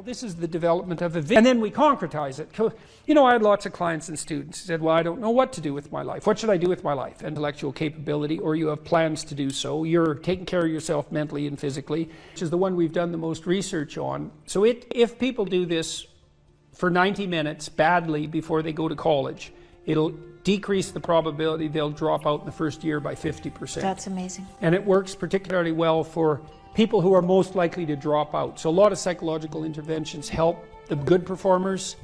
This is the development of a vision, and then we concretize it. You know, I had lots of clients and students who said, well, I don't know what to do with my life. What should I do with my life? Intellectual capability, or you have plans to do so. You're taking care of yourself mentally and physically, which is the one we've done the most research on. So if people do this for 90 minutes badly before they go to college, it'll decrease the probability they'll drop out in the first year by 50%. That's amazing. And it works particularly well for people who are most likely to drop out. So a lot of psychological interventions help the good performers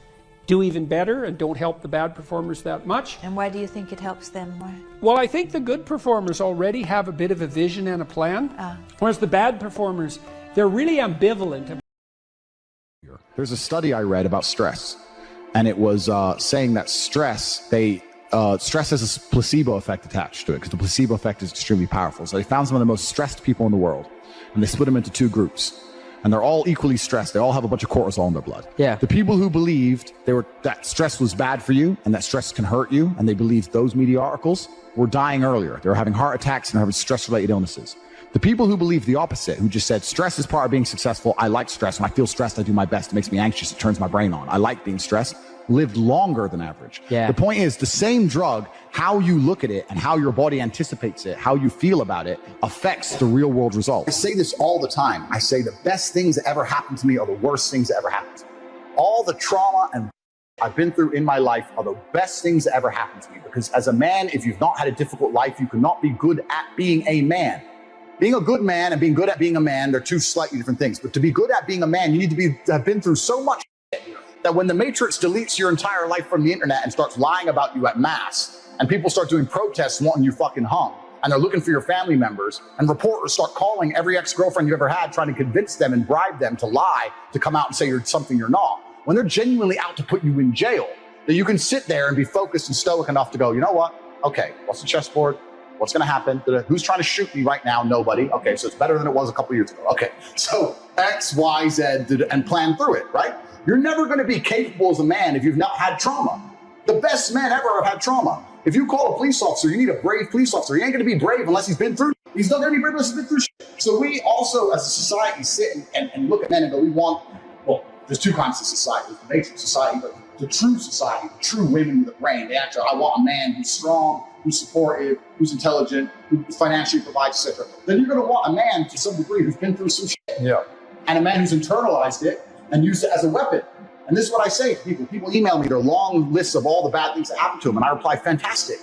do even better and don't help the bad performers that much. And why do you think it helps them more? Well, I think the good performers already have a bit of a vision and a plan, whereas the bad performers, they're really ambivalent. There's a study I read about stress, and it was saying that stress has a placebo effect attached to it, because the placebo effect is extremely powerful. So they found some of the most stressed people in the world, and they split them into two groups, and they're all equally stressed. They all have a bunch of cortisol in their blood. Yeah. The people who believed that stress was bad for you and that stress can hurt you, and they believed those media articles, were dying earlier. They were having heart attacks and having stress-related illnesses. The people who believe the opposite, who just said, stress is part of being successful. I like stress. When I feel stressed, I do my best. It makes me anxious. It turns my brain on. I like being stressed. Lived longer than average. Yeah. The point is, the same drug, how you look at it and how your body anticipates it, how you feel about it, affects the real world result. I say this all the time. I say the best things that ever happened to me are the worst things that ever happened to me. All the trauma and I've been through in my life are the best things that ever happened to me, because as a man, if you've not had a difficult life, you cannot be good at being a man. Being a good man and being good at being a man, they're two slightly different things. But to be good at being a man, you need to have been through so much shit that when the Matrix deletes your entire life from the internet and starts lying about you at mass, and people start doing protests wanting you fucking hung, and they're looking for your family members, and reporters start calling every ex-girlfriend you ever had, trying to convince them and bribe them to lie, to come out and say you're something you're not, when they're genuinely out to put you in jail, that you can sit there and be focused and stoic enough to go, you know what? Okay, what's the chessboard? What's going to happen? Who's trying to shoot me right now? Nobody. Okay, so it's better than it was a couple years ago. Okay, so X, Y, Z, and plan through it, right? You're never going to be capable as a man if you've not had trauma. The best men ever have had trauma. If you call a police officer, you need a brave police officer. He ain't going to be brave unless he's been through. He's not going to be brave unless he's been through shit. So we also, as a society, sit and look at men and go, we want, well, there's two kinds of society. There's the matrix society, but the true society, the true women with a brain. They actually, I want a man who's strong, who's supportive, who's intelligent, who financially provides, etc. Then you're going to want a man to some degree who's been through some shit. Yeah. And a man who's internalized it and used it as a weapon. And this is what I say to people. People email me their long lists of all the bad things that happened to them, and I reply, fantastic.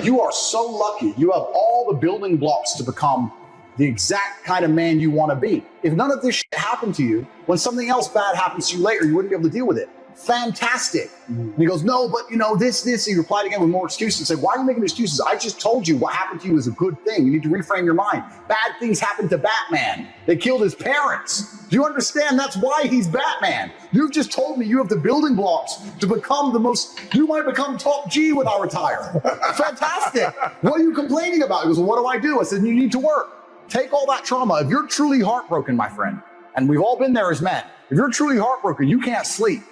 You are so lucky. You have all the building blocks to become the exact kind of man you want to be. If none of this shit happened to you, when something else bad happens to you later, you wouldn't be able to deal with it. Fantastic. And he goes, no, but you know, this. He replied again with more excuses and said, why are you making excuses? I just told you what happened to you is a good thing. You need to reframe your mind. Bad things happened to Batman. They killed his parents. Do you understand? That's why he's Batman. You've just told me you have the building blocks to become you might become top G when I retire. Fantastic. What are you complaining about? He goes, well, what do? I said, you need to work. Take all that trauma. If you're truly heartbroken, my friend, and we've all been there as men, if you're truly heartbroken, you can't sleep.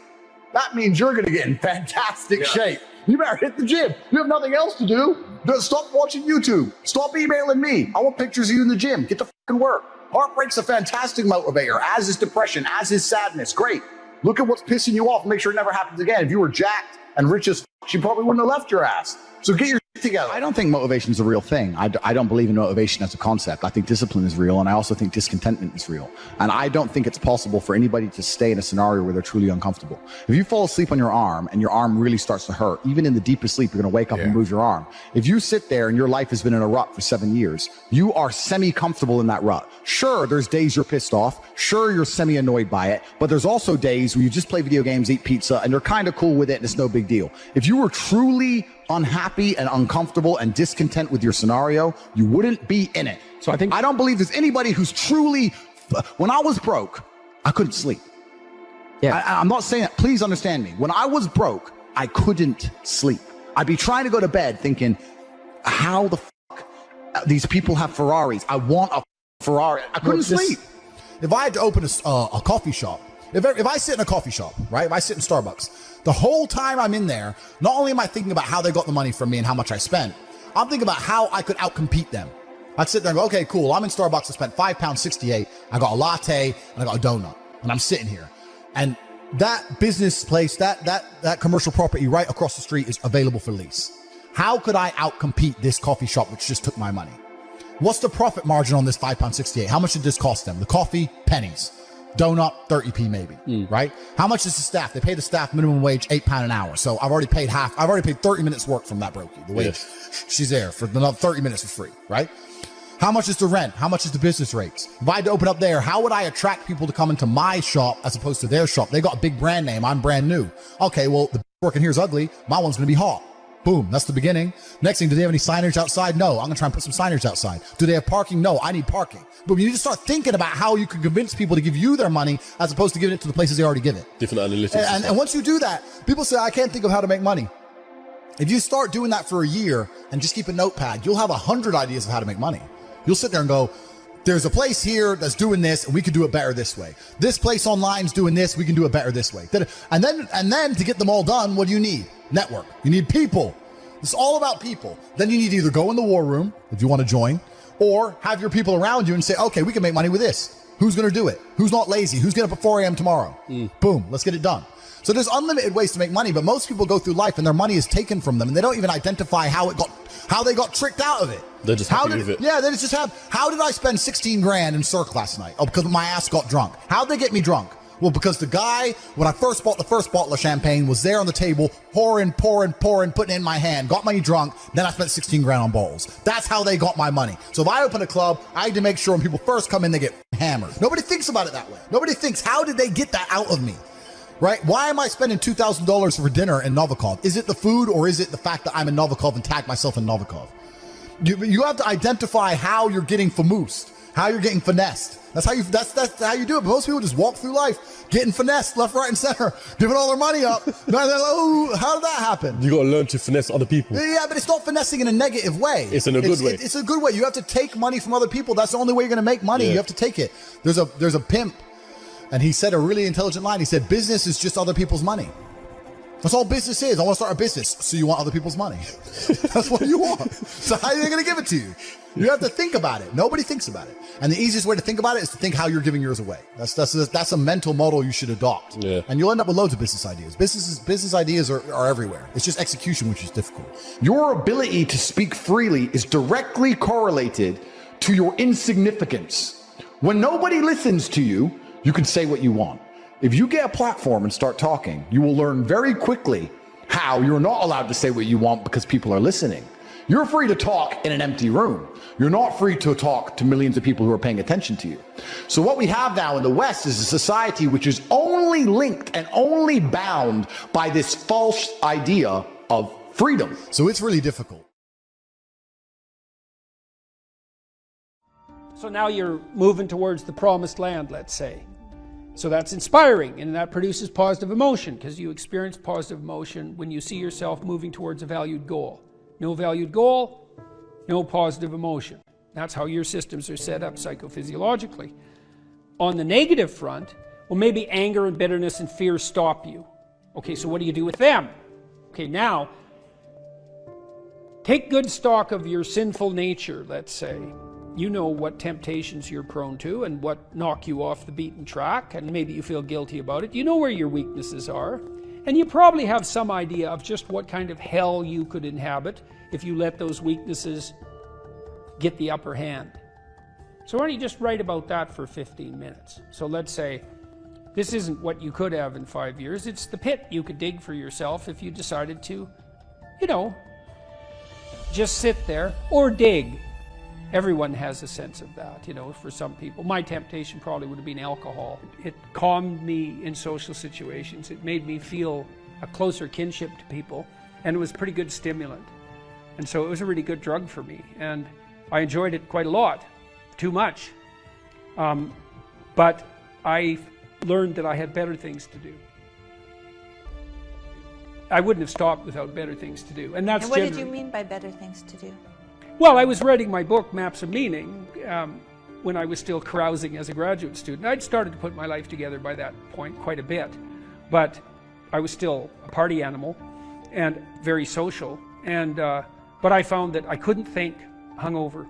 That means you're going to get in fantastic shape. You better hit the gym. You have nothing else to do. Stop watching YouTube. Stop emailing me. I want pictures of you in the gym. Get to fucking work. Heartbreak's a fantastic motivator, as is depression, as is sadness. Great. Look at what's pissing you off and make sure it never happens again. If you were jacked and rich as fuck, you probably wouldn't have left your ass. So get your shit together. I don't think motivation is a real thing. I don't believe in motivation as a concept. I think discipline is real, and I also think discontentment is real. And I don't think it's possible for anybody to stay in a scenario where they're truly uncomfortable. If you fall asleep on your arm and your arm really starts to hurt, even in the deepest sleep, you're going to wake up and move your arm. If you sit there and your life has been in a rut for 7 years, you are semi-comfortable in that rut. Sure, there's days you're pissed off. Sure, you're semi-annoyed by it. But there's also days where you just play video games, eat pizza, and you're kind of cool with it, and it's no big deal. If you were truly unhappy and uncomfortable and discontent with your scenario, you wouldn't be in it. So I don't believe there's anybody who's truly, when I was broke, I couldn't sleep. Yeah. I'm not saying that, please understand me. When I was broke, I couldn't sleep. I'd be trying to go to bed thinking, how the fuck these people have Ferraris? I want a Ferrari. I couldn't sleep. If I had to open a coffee shop, if I sit in a coffee shop, right? If I sit in Starbucks, the whole time I'm in there, not only am I thinking about how they got the money from me and how much I spent, I'm thinking about how I could outcompete them. I'd sit there and go, okay, cool. I'm in Starbucks. I spent £5.68. I got a latte and I got a donut and I'm sitting here. And that business place, that commercial property right across the street is available for lease. How could I outcompete this coffee shop which just took my money? What's the profit margin on this £5.68? How much did this cost them? The coffee, pennies. Donut, 30p maybe, right? How much is the staff? They pay the staff minimum wage £8 an hour. So I've already paid half. I've already paid 30 minutes work from that brokey. The wage, she's there for another 30 minutes for free, right? How much is the rent? How much is the business rates? If I had to open up there, how would I attract people to come into my shop as opposed to their shop? They got a big brand name. I'm brand new. Okay, well, the working here is ugly. My one's going to be hot. Boom, that's the beginning. Next thing, do they have any signage outside? No, I'm gonna try and put some signage outside. Do they have parking? No, I need parking. But you need to start thinking about how you can convince people to give you their money as opposed to giving it to the places they already give it. Different analytics. And once you do that, people say, I can't think of how to make money. If you start doing that for a year and just keep a notepad, you'll have 100 ideas of how to make money. You'll sit there and go, there's a place here that's doing this, and we can do it better this way. This place online's doing this, we can do it better this way. And then to get them all done, what do you need? Network. You need people. It's all about people. Then you need to either go in the war room if you want to join, or have your people around you and say, okay, we can make money with this. Who's going to do it? Who's not lazy? Who's getting up at 4 a.m. tomorrow? Boom, let's get it done. So there's unlimited ways to make money, but most people go through life and their money is taken from them, and they don't even identify how they got tricked out of it. They're just happy with it. Yeah, they just have. How did I spend 16 grand in Cirque last night? Oh, because my ass got drunk. How'd they get me drunk? Well, because the guy, when I first bought the first bottle of champagne, was there on the table, pouring, putting it in my hand, got me drunk, then I spent 16 grand on bottles. That's how they got my money. So if I open a club, I had to make sure when people first come in, they get hammered. Nobody thinks about it that way. Nobody thinks, how did they get that out of me? Right? Why am I spending $2,000 for dinner in Novikov? Is it the food, or is it the fact that I'm in Novikov and tag myself in Novikov? You have to identify how you're getting famoosed, how you're getting finessed. That's how you do it. But most people just walk through life getting finessed left, right, and center, giving all their money up. And they're like, oh, how did that happen? You got to learn to finesse other people. Yeah, but it's not finessing in a negative way. It's in a good way. It's a good way. You have to take money from other people. That's the only way you're going to make money. Yeah. You have to take it. There's a pimp, and he said a really intelligent line. He said, business is just other people's money. That's all business is. I want to start a business. So you want other people's money. That's what you want. So how are they going to give it to you? You have to think about it. Nobody thinks about it. And the easiest way to think about it is to think how you're giving yours away. That's a mental model you should adopt. Yeah. And you'll end up with loads of business ideas. Business ideas are everywhere. It's just execution which is difficult. Your ability to speak freely is directly correlated to your insignificance. When nobody listens to you, you can say what you want. If you get a platform and start talking, you will learn very quickly how you're not allowed to say what you want because people are listening. You're free to talk in an empty room. You're not free to talk to millions of people who are paying attention to you. So what we have now in the West is a society which is only linked and only bound by this false idea of freedom. So it's really difficult. So now you're moving towards the promised land, let's say. So that's inspiring, and that produces positive emotion, because you experience positive emotion when you see yourself moving towards a valued goal. No valued goal, no positive emotion. That's how your systems are set up psychophysiologically. On the negative front, well, maybe anger and bitterness and fear stop you. Okay, so what do you do with them? Okay, now, take good stock of your sinful nature, let's say. You know what temptations you're prone to and what knock you off the beaten track, and maybe you feel guilty about it. You know where your weaknesses are, and you probably have some idea of just what kind of hell you could inhabit if you let those weaknesses get the upper hand. So why don't you just write about that for 15 minutes? So let's say this isn't what you could have in 5 years. It's the pit you could dig for yourself if you decided to, just sit there or dig. Everyone has a sense of that, for some people. My temptation probably would have been alcohol. It calmed me in social situations. It made me feel a closer kinship to people, and it was a pretty good stimulant. And so it was a really good drug for me, and I enjoyed it quite a lot, too much. But I learned that I had better things to do. I wouldn't have stopped without better things to do. And what did you mean by better things to do? Well, I was writing my book, Maps of Meaning, when I was still carousing as a graduate student. I'd started to put my life together by that point quite a bit, but I was still a party animal and very social. But I found that I couldn't think hungover.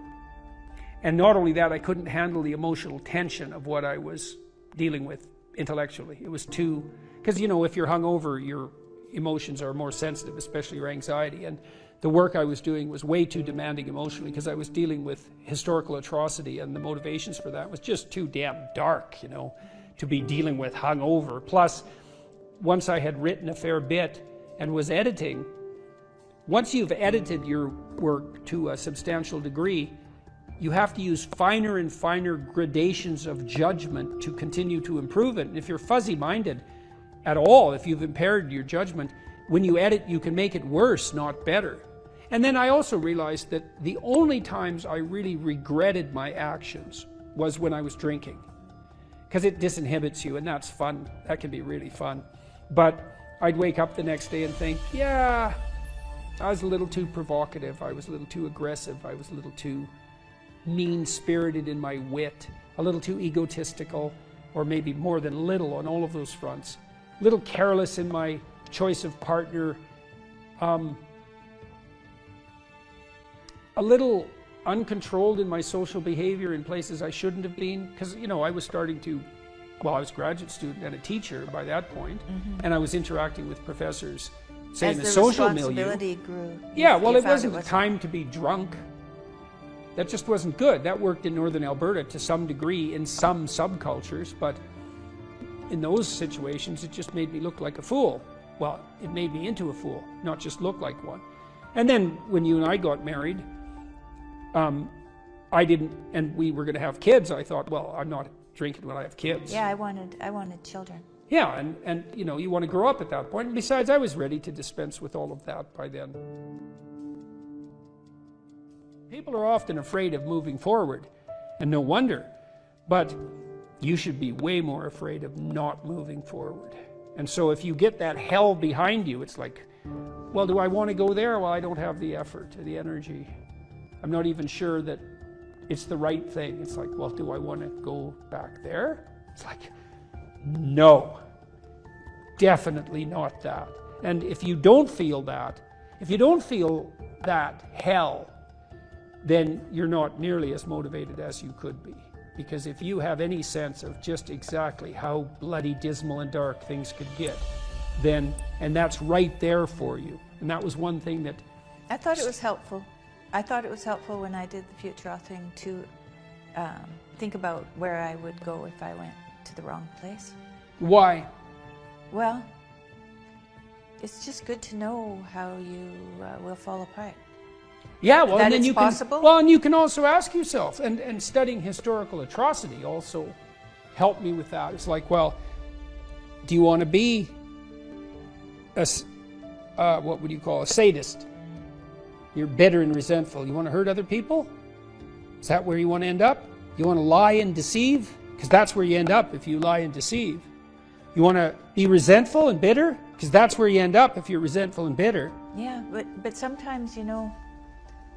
And not only that, I couldn't handle the emotional tension of what I was dealing with intellectually. It was too, because you know, if you're hungover, your emotions are more sensitive, especially your anxiety. And the work I was doing was way too demanding emotionally because I was dealing with historical atrocity, and the motivations for that was just too damn dark, you know, to be dealing with hungover. Plus, once I had written a fair bit and was editing, once you've edited your work to a substantial degree, you have to use finer and finer gradations of judgment to continue to improve it. And if you're fuzzy-minded at all, if you've impaired your judgment, when you edit, you can make it worse, not better. And then I also realized that the only times I really regretted my actions was when I was drinking, because it disinhibits you, and that's fun. That can be really fun. But I'd wake up the next day and think, yeah, I was a little too provocative, I was a little too aggressive, I was a little too mean-spirited in my wit, a little too egotistical, or maybe more than little on all of those fronts, a little careless in my choice of partner, a little uncontrolled in my social behavior in places I shouldn't have been, because, you know, I was starting to, well, I was a graduate student and a teacher by that point, and I was interacting with professors, say, in the social milieu. Responsibility grew. Yeah, well, it wasn't the time to be drunk. That just wasn't good. That worked in northern Alberta to some degree in some subcultures, but in those situations, it just made me look like a fool. Well, it made me into a fool, not just look like one. And then when you and I got married, I didn't, and we were going to have kids, I thought, well, I'm not drinking when I have kids. Yeah, I wanted children. Yeah, and you know, you want to grow up at that point. And besides, I was ready to dispense with all of that by then. People are often afraid of moving forward, and no wonder. But you should be way more afraid of not moving forward. And so if you get that hell behind you, it's like, well, do I want to go there? Well, I don't have the effort, the energy. I'm not even sure that it's the right thing. It's like, well, do I want to go back there? It's like, no, definitely not that. And if you don't feel that, hell, then you're not nearly as motivated as you could be. Because if you have any sense of just exactly how bloody dismal and dark things could get, then, and that's right there for you. And that was one thing that... I thought it was helpful. I thought it was helpful when I did the future authoring to think about where I would go if I went to the wrong place. Why? Well, it's just good to know how you will fall apart. Yeah, well, and then you possible? can. Well, and you can also ask yourself, and studying historical atrocity also helped me with that. It's like, well, do you want to be a what would you call a sadist? You're bitter and resentful. You want to hurt other people? Is that where you want to end up? You want to lie and deceive? Because that's where you end up if you lie and deceive. You want to be resentful and bitter? Because that's where you end up if you're resentful and bitter. Yeah, but sometimes, you know,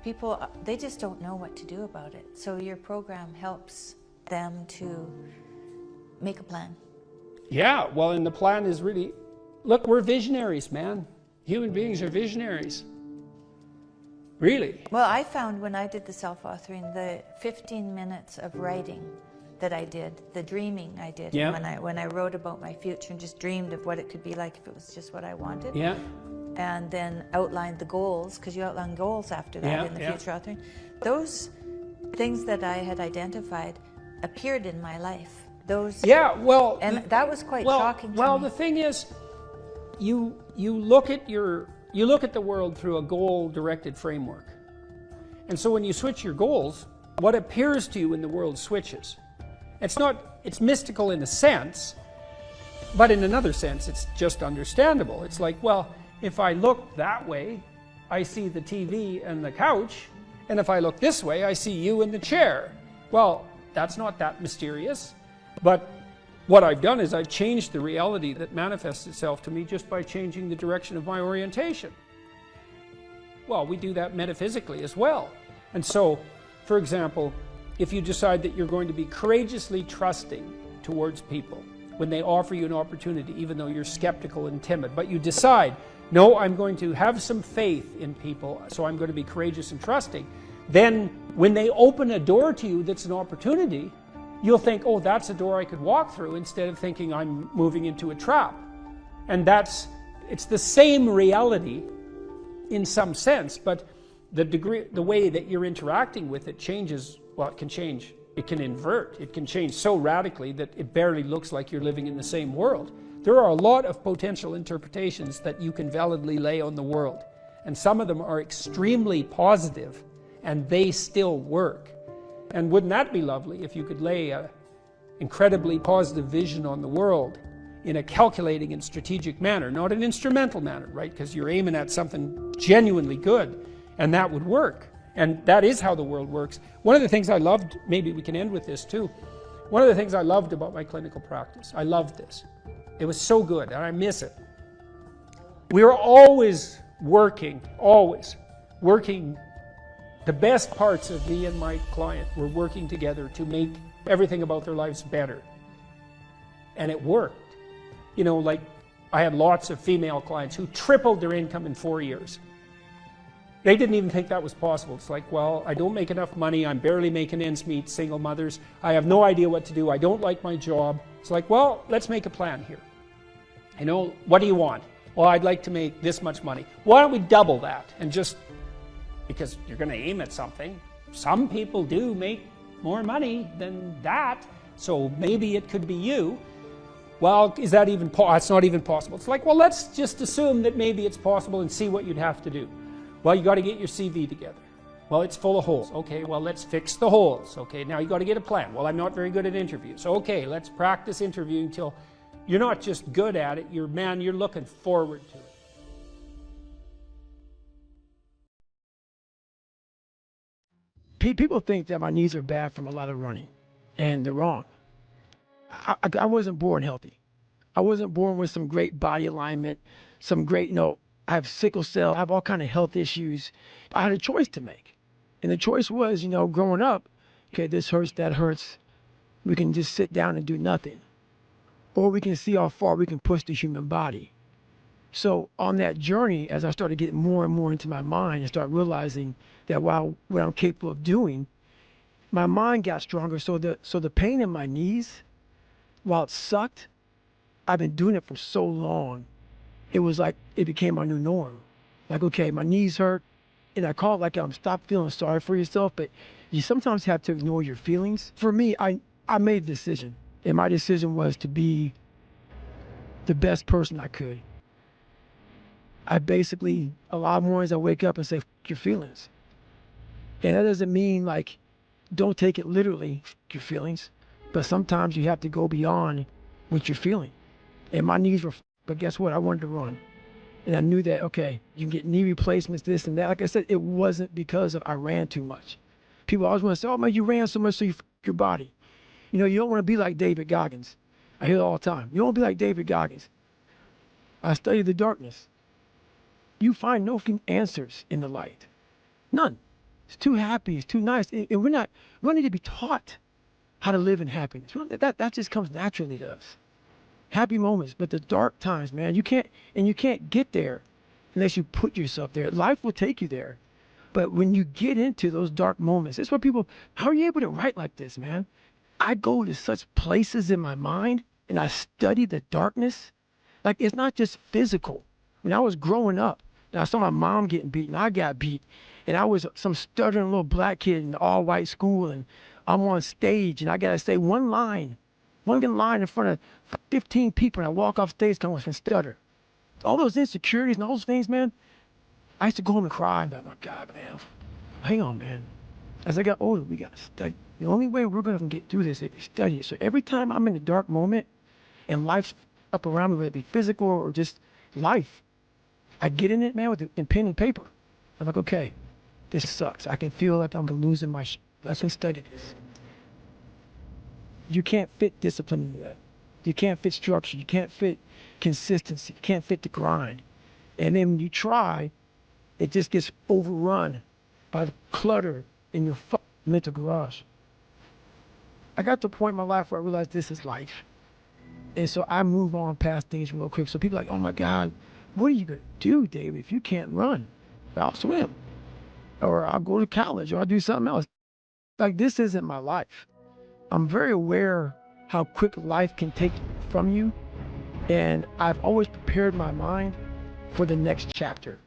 people, they just don't know what to do about it. So your program helps them to make a plan. Yeah, well, and the plan is really, look, we're visionaries, man. Human beings are visionaries. Really. Well, I found when I did the self-authoring, the 15 minutes of writing that I did, the dreaming I did, yeah. when I wrote about my future and just dreamed of what it could be like if it was just what I wanted. Yeah. And then outlined the goals, because you outline goals after that in the future authoring. Those things that I had identified appeared in my life. Those. Yeah, well. And that was quite shocking to me. Well, the thing is, you look at the world through a goal-directed framework. And so when you switch your goals, what appears to you in the world switches. It's mystical in a sense, but in another sense, it's just understandable. It's like, well, if I look that way, I see the TV and the couch, and if I look this way, I see you in the chair. Well, that's not that mysterious, but what I've done is I've changed the reality that manifests itself to me just by changing the direction of my orientation. Well, we do that metaphysically as well. And so, for example, if you decide that you're going to be courageously trusting towards people when they offer you an opportunity, even though you're skeptical and timid, but you decide, no, I'm going to have some faith in people, so I'm going to be courageous and trusting, then when they open a door to you that's an opportunity, you'll think, oh, that's a door I could walk through, instead of thinking I'm moving into a trap. And it's the same reality in some sense, but the way that you're interacting with it changes. Well, it can change. It can invert. It can change so radically that it barely looks like you're living in the same world. There are a lot of potential interpretations that you can validly lay on the world, and some of them are extremely positive, and they still work. And wouldn't that be lovely if you could lay an incredibly positive vision on the world in a calculating and strategic manner, not an instrumental manner, right? Because you're aiming at something genuinely good, and that would work. And that is how the world works. One of the things I loved, maybe we can end with this too, one of the things I loved about my clinical practice, I loved this. It was so good, and I miss it. We were always working, the best parts of me and my client were working together to make everything about their lives better. And it worked. You know, like I had lots of female clients who tripled their income in 4 years. They didn't even think that was possible. It's like, well, I don't make enough money, I'm barely making ends meet, single mothers, I have no idea what to do, I don't like my job. It's like, well, let's make a plan here. You know, what do you want? Well, I'd like to make this much money. Why don't we double that? And just, because you're going to aim at something. Some people do make more money than that, so maybe it could be you. Well, is that even it's not even possible. It's like, well, let's just assume that maybe it's possible and see what you'd have to do. Well, you got to get your CV together. Well, it's full of holes. Okay, well, let's fix the holes. Okay, now you got to get a plan. Well, I'm not very good at interviews. Okay, let's practice interviewing till you're not just good at it, you're looking forward to it. People think that my knees are bad from a lot of running, and they're wrong. I wasn't born healthy. I wasn't born with some great body alignment, some great, I have sickle cell, I have all kind of health issues. I had a choice to make. And the choice was, growing up, okay, this hurts, that hurts. We can just sit down and do nothing. Or we can see how far we can push the human body. So on that journey, as I started getting more and more into my mind and start realizing that what I'm capable of doing, my mind got stronger. So the pain in my knees, while it sucked, I've been doing it for so long. It was like it became my new norm. Like, okay, my knees hurt, and I call it like stop feeling sorry for yourself, but you sometimes have to ignore your feelings. For me, I made a decision, and my decision was to be the best person I could. I basically, a lot of mornings I wake up and say, F your feelings. And that doesn't mean like, don't take it literally, F your feelings, but sometimes you have to go beyond what you're feeling. And my knees were, but guess what? I wanted to run. And I knew that, okay, you can get knee replacements, this and that. Like I said, it wasn't because I ran too much. People always want to say, oh man, you ran so much so you f your body. You don't want to be like David Goggins. I hear it all the time. You don't want to be like David Goggins. I study the darkness. You find no answers in the light. None. It's too happy. It's too nice. And we don't need to be taught how to live in happiness. That just comes naturally to us. Happy moments, but the dark times, man, you can't get there unless you put yourself there. Life will take you there. But when you get into those dark moments, it's where people, how are you able to write like this, man? I go to such places in my mind and I study the darkness. Like, it's not just physical. When I was growing up, and I saw my mom getting beaten, I got beat, and I was some stuttering little black kid in an all-white school, and I'm on stage, and I gotta say one line in front of 15 people, and I walk off stage kind of and stutter. All those insecurities and all those things, man, I used to go home and cry. I'm like, oh God, man, hang on, man. As I got older, we gotta study. The only way we're gonna get through this is study it. So every time I'm in a dark moment, and life's up around me, whether it be physical or just life, I get in it, man, with a pen and paper. I'm like, okay, this sucks. I can feel like I'm losing my let's study this. You can't fit discipline into that. You can't fit structure. You can't fit consistency. You can't fit the grind. And then when you try, it just gets overrun by the clutter in your mental garage. I got to a point in my life where I realized this is life. And so I move on past things real quick. So people are like, oh my God, what are you gonna do, David, if you can't run? I'll swim, or I'll go to college, or I'll do something else. Like, this isn't my life. I'm very aware how quick life can take from you. And I've always prepared my mind for the next chapter.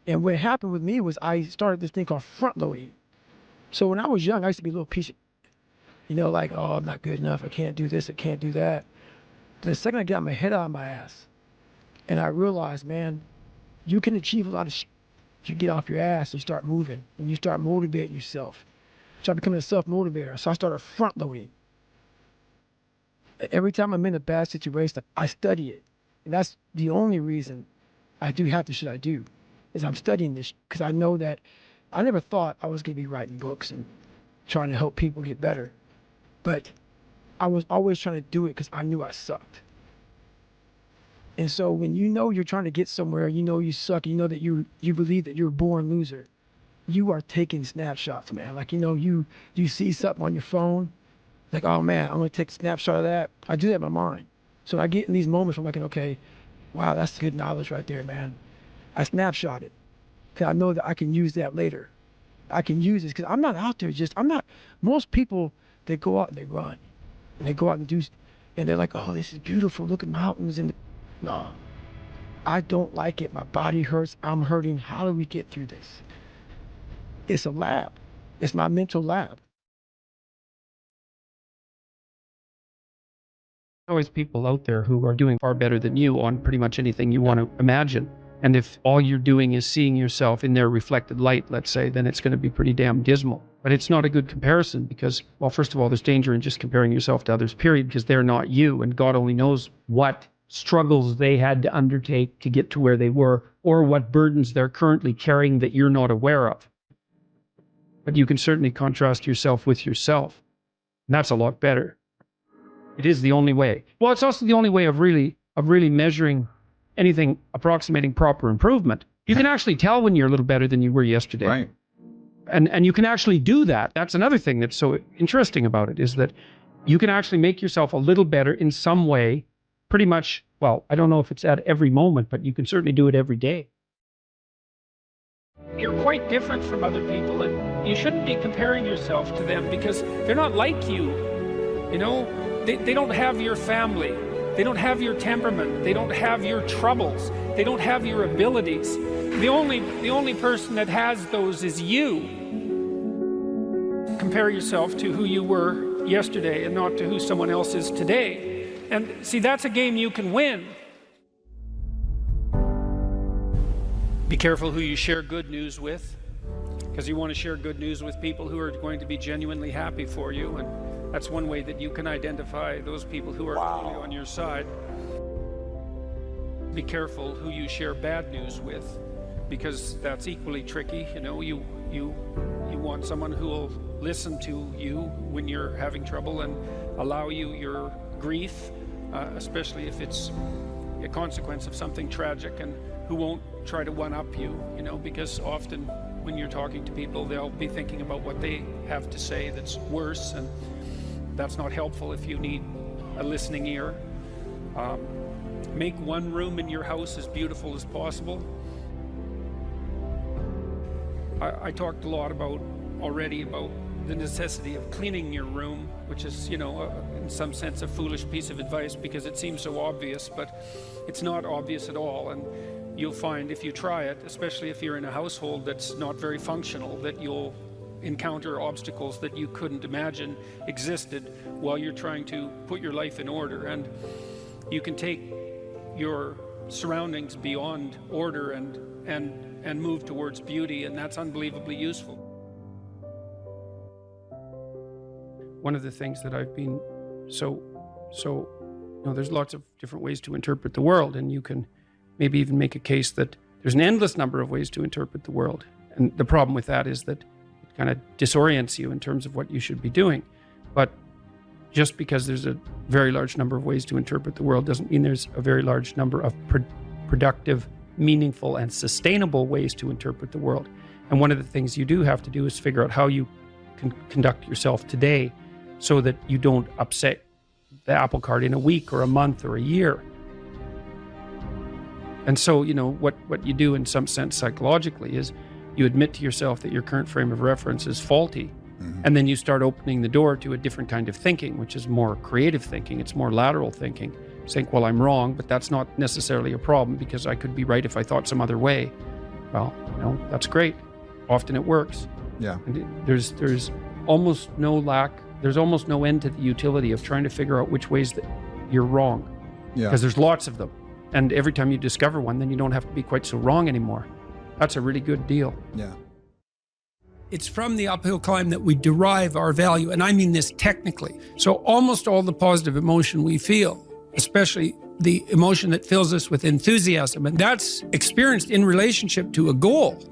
And what happened with me was I started this thing called front loading. So when I was young, I used to be a little piece of, like, oh, I'm not good enough. I can't do this. I can't do that. The second I got my head out of my ass and I realized, man, you can achieve a lot of shit. You get off your ass and start moving and you start motivating yourself. Start becoming a self-motivator. So I started front loading. Every time I'm in a bad situation, I study it. And that's the only reason I do half the shit I do, is I'm studying this, because I know that I never thought I was going to be writing books and trying to help people get better. But I was always trying to do it because I knew I sucked. And so when you know you're trying to get somewhere, you know you suck, you know that you believe that you're a born loser, you are taking snapshots, man. Like, you see something on your phone, like, oh man, I'm going to take a snapshot of that. I do that in my mind. So I get in these moments where I'm like, okay, wow, that's good knowledge right there, man. I snapshot it because I know that I can use that later. I can use this because I'm not out there most people, they go out and they run. And they go out and do, and they're like, oh, this is beautiful. Look at mountains. And no, I don't like it. My body hurts. I'm hurting. How do we get through this? It's a lab. It's my mental lab. Always people out there who are doing far better than you on pretty much anything you want to imagine. And if all you're doing is seeing yourself in their reflected light, let's say, then it's going to be pretty damn dismal. But it's not a good comparison because, well, first of all, there's danger in just comparing yourself to others, period, because they're not you. And God only knows what struggles they had to undertake to get to where they were, or what burdens they're currently carrying that you're not aware of. But you can certainly contrast yourself with yourself. And that's a lot better. It is the only way. Well, it's also the only way of really measuring anything approximating proper improvement. You can actually tell when you're a little better than you were yesterday. Right. And you can actually do that. That's another thing that's so interesting about it, is that you can actually make yourself a little better in some way, pretty much, well, I don't know if it's at every moment, but you can certainly do it every day. You're quite different from other people, and you shouldn't be comparing yourself to them because they're not like you. They don't have your family. They don't have your temperament. They don't have your troubles. They don't have your abilities. The only person that has those is you. Compare yourself to who you were yesterday and not to who someone else is today. And see, that's a game you can win. Be careful who you share good news with, because you want to share good news with people who are going to be genuinely happy for you. And that's one way that you can identify those people who are really on your side. Be careful who you share bad news with, because that's equally tricky. You want someone who will listen to you when you're having trouble and allow you your grief, especially if it's a consequence of something tragic, and who won't try to one-up you, because often when you're talking to people, they'll be thinking about what they have to say that's worse, and that's not helpful if you need a listening ear. Make one room in your house as beautiful as possible. I talked a lot already about the necessity of cleaning your room, which is, in some sense a foolish piece of advice because it seems so obvious, but it's not obvious at all. And you'll find if you try it, especially if you're in a household that's not very functional, that you'll encounter obstacles that you couldn't imagine existed while you're trying to put your life in order. And you can take your surroundings beyond order and move towards beauty, and that's unbelievably useful. One of the things that I've been there's lots of different ways to interpret the world, and you can maybe even make a case that there's an endless number of ways to interpret the world. And the problem with that is that it kind of disorients you in terms of what you should be doing. But just because there's a very large number of ways to interpret the world doesn't mean there's a very large number of productive, meaningful, and sustainable ways to interpret the world. And one of the things you do have to do is figure out how you can conduct yourself today so that you don't upset the apple cart in a week or a month or a year. And so, what you do in some sense psychologically is you admit to yourself that your current frame of reference is faulty, And then you start opening the door to a different kind of thinking, which is more creative thinking. It's more lateral thinking. Saying, well, I'm wrong, but that's not necessarily a problem because I could be right if I thought some other way. Well, that's great. Often it works. Yeah. And there's almost no end to the utility of trying to figure out which ways that you're wrong. Yeah. Because there's lots of them. And every time you discover one, then you don't have to be quite so wrong anymore. That's a really good deal. Yeah. It's from the uphill climb that we derive our value, and I mean this technically. So almost all the positive emotion we feel, especially the emotion that fills us with enthusiasm, and that's experienced in relationship to a goal.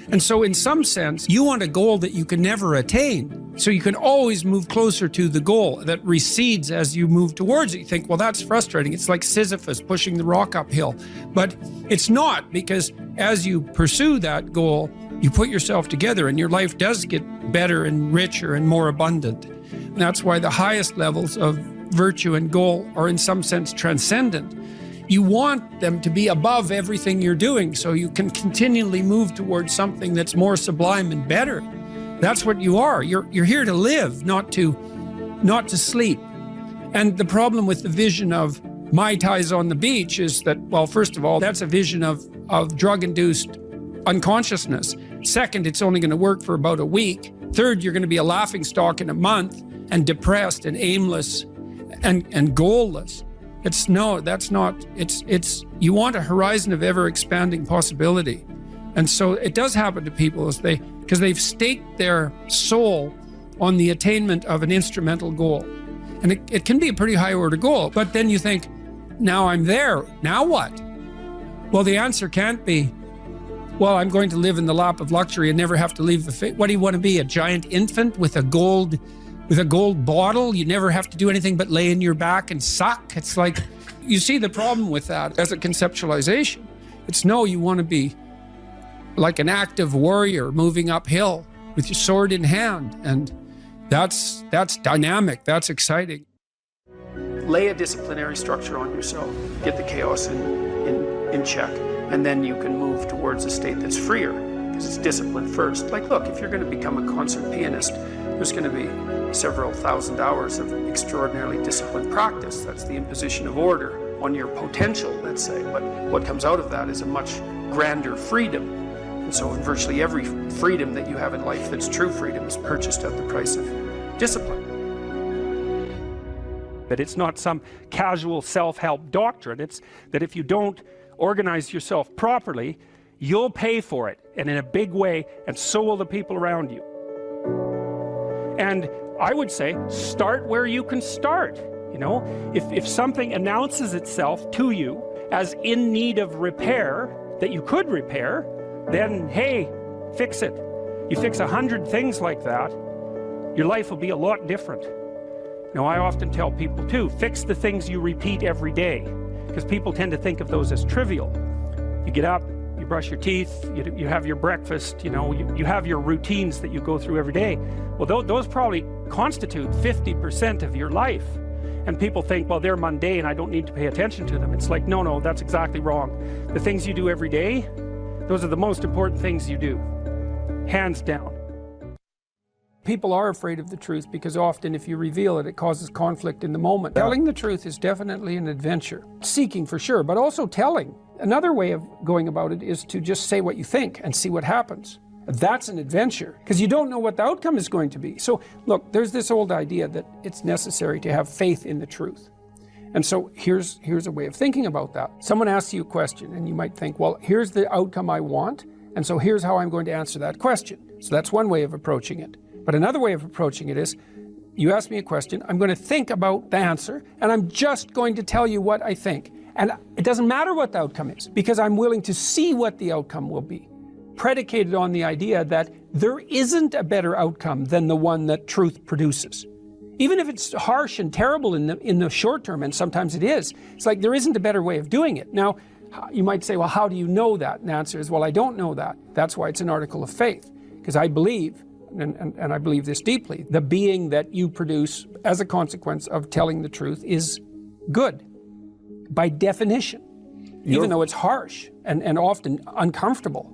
And so in some sense, you want a goal that you can never attain. So you can always move closer to the goal that recedes as you move towards it. You think, well, that's frustrating. It's like Sisyphus pushing the rock uphill. But it's not, because as you pursue that goal, you put yourself together and your life does get better and richer and more abundant. And that's why the highest levels of virtue and goal are in some sense transcendent. You want them to be above everything you're doing so you can continually move towards something that's more sublime and better. That's what you are. You're here to live, not to sleep. And the problem with the vision of Mai Tais on the beach is that, well, first of all, that's a vision of drug-induced unconsciousness. Second, it's only going to work for about a week. Third, you're going to be a laughingstock in a month and depressed and aimless and goalless. You want a horizon of ever expanding possibility. And so it does happen to people because they've staked their soul on the attainment of an instrumental goal. And it can be a pretty high order goal, but then you think, now I'm there, now what? Well, the answer can't be, well, I'm going to live in the lap of luxury and never have to leave what do you want to be, a giant infant with a gold bottle? You never have to do anything but lay in your back and suck. It's like, you see the problem with that as a conceptualization. It's no, you want to be like an active warrior moving uphill with your sword in hand. And that's dynamic, that's exciting. Lay a disciplinary structure on yourself, get the chaos in check, and then you can move towards a state that's freer, because it's discipline first. Like, look, if you're going to become a concert pianist, there's going to be several thousand hours of extraordinarily disciplined practice. That's the imposition of order on your potential, let's say. But what comes out of that is a much grander freedom. And so in virtually every freedom that you have in life that's true freedom is purchased at the price of discipline. That it's not some casual self-help doctrine. It's that if you don't organize yourself properly, you'll pay for it, and in a big way, and so will the people around you. And I would say, start where you can start. You know, if something announces itself to you as in need of repair, that you could repair, then hey, fix it. You fix 100 things like that, your life will be a lot different. Now, I often tell people too, fix the things you repeat every day, because people tend to think of those as trivial. You get up, you brush your teeth, you have your breakfast, you know, you have your routines that you go through every day. Well, those probably constitute 50% of your life. And people think, well, they're mundane, I don't need to pay attention to them. It's like, no, that's exactly wrong. The things you do every day, those are the most important things you do, hands down. People are afraid of the truth because often if you reveal it, it causes conflict in the moment. Telling the truth is definitely an adventure. Seeking for sure, but also telling. Another way of going about it is to just say what you think and see what happens. That's an adventure, because you don't know what the outcome is going to be. So look, there's this old idea that it's necessary to have faith in the truth. And so here's a way of thinking about that. Someone asks you a question and you might think, well, here's the outcome I want, and so here's how I'm going to answer that question. So that's one way of approaching it. But another way of approaching it is, you ask me a question, I'm going to think about the answer, and I'm just going to tell you what I think. And it doesn't matter what the outcome is, because I'm willing to see what the outcome will be, predicated on the idea that there isn't a better outcome than the one that truth produces. Even if it's harsh and terrible in the short term, and sometimes it is, it's like there isn't a better way of doing it. Now, you might say, well, how do you know that? And the answer is, well, I don't know that. That's why it's an article of faith, because I believe, and I believe this deeply, the being that you produce as a consequence of telling the truth is good, by definition, even though it's harsh and often uncomfortable,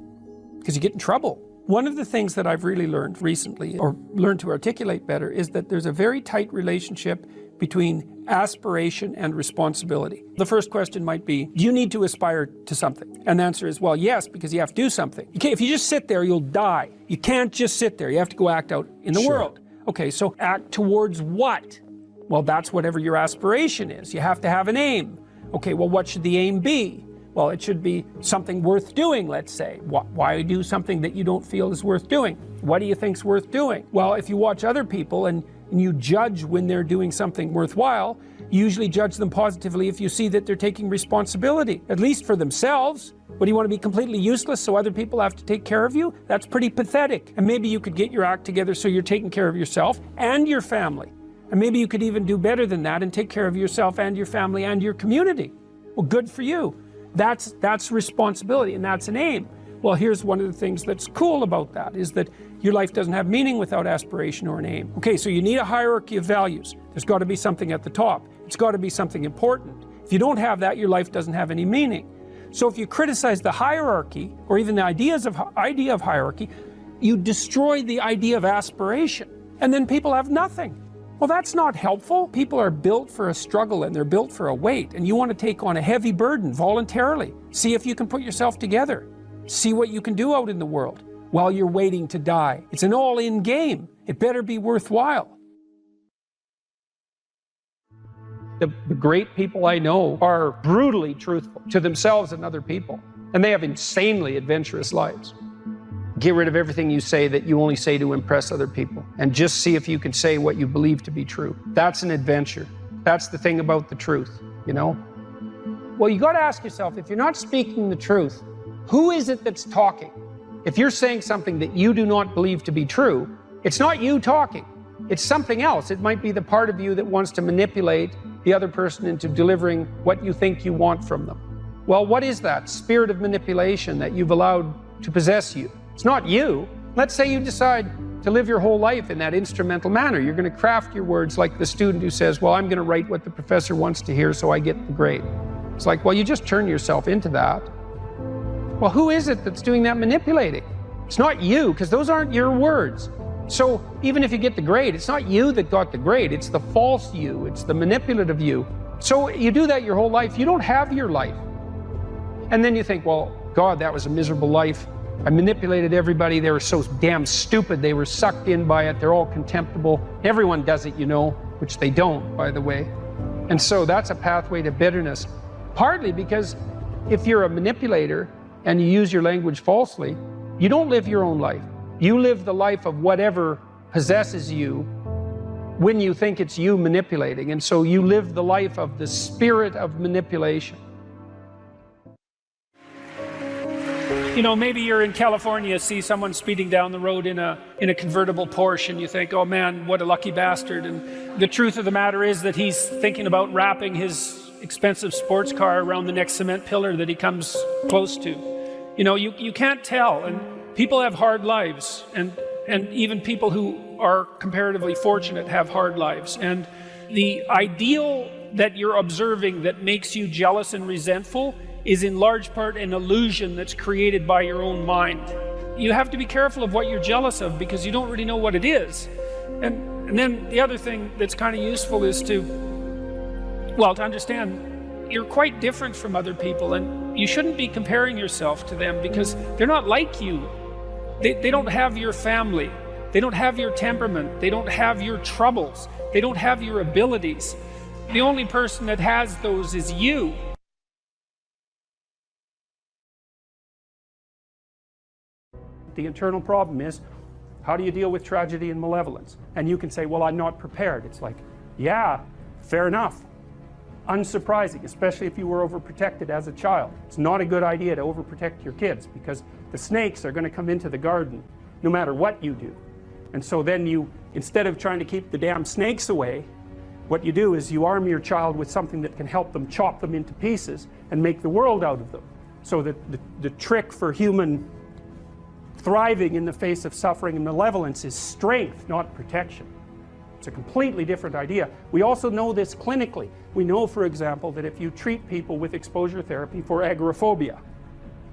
because you get in trouble. One of the things that I've really learned recently, or learned to articulate better, is that there's a very tight relationship between aspiration and responsibility. The first question might be, do you need to aspire to something? And the answer is, well, yes, because you have to do something. If you just sit there, you'll die. You can't just sit there. You have to go act out in the world. Okay, so act towards what? Well, that's whatever your aspiration is. You have to have an aim. Okay, well, what should the aim be? Well, it should be something worth doing, let's say. Why do something that you don't feel is worth doing? What do you think's worth doing? Well, if you watch other people and you judge when they're doing something worthwhile, you usually judge them positively if you see that they're taking responsibility, at least for themselves. What, do you want to be completely useless so other people have to take care of you? That's pretty pathetic. And maybe you could get your act together so you're taking care of yourself and your family. And maybe you could even do better than that and take care of yourself and your family and your community. Well, good for you. That's responsibility, and that's an aim. Well, here's one of the things that's cool about that, is that your life doesn't have meaning without aspiration or an aim. Okay, so you need a hierarchy of values. There's got to be something at the top. It's got to be something important. If you don't have that, your life doesn't have any meaning. So if you criticize the hierarchy, or even the idea of hierarchy, you destroy the idea of aspiration, and then people have nothing. Well, that's not helpful. People are built for a struggle and they're built for a weight, and you want to take on a heavy burden voluntarily. See if you can put yourself together. See what you can do out in the world while you're waiting to die. It's an all-in game. It better be worthwhile. The great people I know are brutally truthful to themselves and other people, and they have insanely adventurous lives. Get rid of everything you say that you only say to impress other people, and just see if you can say what you believe to be true. That's an adventure. That's the thing about the truth, you know? Well, you got to ask yourself, if you're not speaking the truth, who is it that's talking? If you're saying something that you do not believe to be true, it's not you talking. It's something else. It might be the part of you that wants to manipulate the other person into delivering what you think you want from them. Well, what is that spirit of manipulation that you've allowed to possess you? It's not you. Let's say you decide to live your whole life in that instrumental manner. You're going to craft your words like the student who says, well, I'm going to write what the professor wants to hear so I get the grade. It's like, well, you just turn yourself into that. Well, who is it that's doing that manipulating? It's not you, because those aren't your words. So even if you get the grade, it's not you that got the grade. It's the false you. It's the manipulative you. So you do that your whole life. You don't have your life. And then you think, well, God, that was a miserable life. I manipulated everybody. They were so damn stupid. They were sucked in by it. They're all contemptible. Everyone does it, you know, which they don't, by the way. And so that's a pathway to bitterness. Partly because if you're a manipulator and you use your language falsely, you don't live your own life. You live the life of whatever possesses you when you think it's you manipulating. And so you live the life of the spirit of manipulation. You know, maybe you're in California, see someone speeding down the road in a convertible Porsche, and you think, oh man, what a lucky bastard. And the truth of the matter is that he's thinking about wrapping his expensive sports car around the next cement pillar that he comes close to. You know, you can't tell, and people have hard lives, and even people who are comparatively fortunate have hard lives. And the ideal that you're observing that makes you jealous and resentful is in large part an illusion that's created by your own mind. You have to be careful of what you're jealous of, because you don't really know what it is. And then the other thing that's kind of useful is to understand you're quite different from other people, and you shouldn't be comparing yourself to them because they're not like you. They don't have your family. They don't have your temperament. They don't have your troubles. They don't have your abilities. The only person that has those is you. The internal problem is, how do you deal with tragedy and malevolence? And you can say, well, I'm not prepared. It's like, yeah, fair enough. Unsurprising, especially if you were overprotected as a child. It's not a good idea to overprotect your kids, because the snakes are going to come into the garden no matter what you do. And so then you, instead of trying to keep the damn snakes away, what you do is you arm your child with something that can help them chop them into pieces and make the world out of them. So that the trick for human thriving in the face of suffering and malevolence is strength, not protection. It's a completely different idea. We also know this clinically. We know, for example, that if you treat people with exposure therapy for agoraphobia,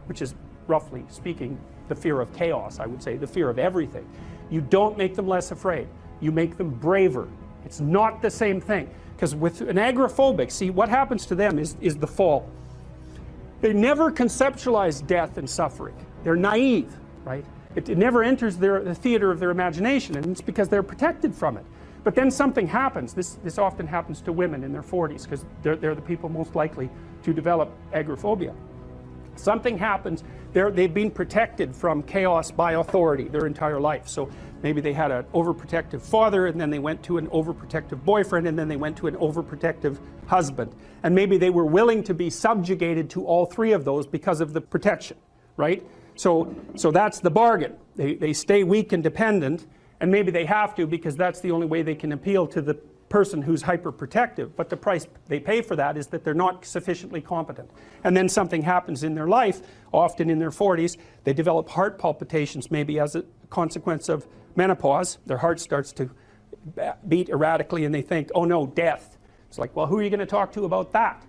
which is roughly speaking, the fear of chaos, I would say, the fear of everything. You don't make them less afraid. You make them braver. It's not the same thing. Because with an agoraphobic, see, what happens to them is the fall. They never conceptualize death and suffering. They're naive, right? It never enters the theater of their imagination, and it's because they're protected from it. But then something happens. This often happens to women in their 40s, because they're the people most likely to develop agoraphobia. Something happens, they've been protected from chaos by authority their entire life. So maybe they had an overprotective father, and then they went to an overprotective boyfriend, and then they went to an overprotective husband. And maybe they were willing to be subjugated to all three of those because of the protection, right? So that's the bargain. They stay weak and dependent, and maybe they have to because that's the only way they can appeal to the person who's hyperprotective, but the price they pay for that is that they're not sufficiently competent. And then something happens in their life, often in their 40s, they develop heart palpitations, maybe as a consequence of menopause. Their heart starts to beat erratically and they think, oh no, death. It's like, well, who are you going to talk to about that?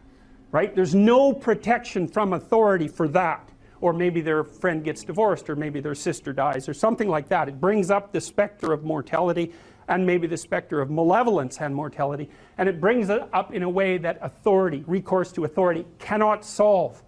Right? There's no protection from authority for that. Or maybe their friend gets divorced, or maybe their sister dies, or something like that. It brings up the specter of mortality, and maybe the specter of malevolence and mortality, and it brings it up in a way that authority, recourse to authority, cannot solve.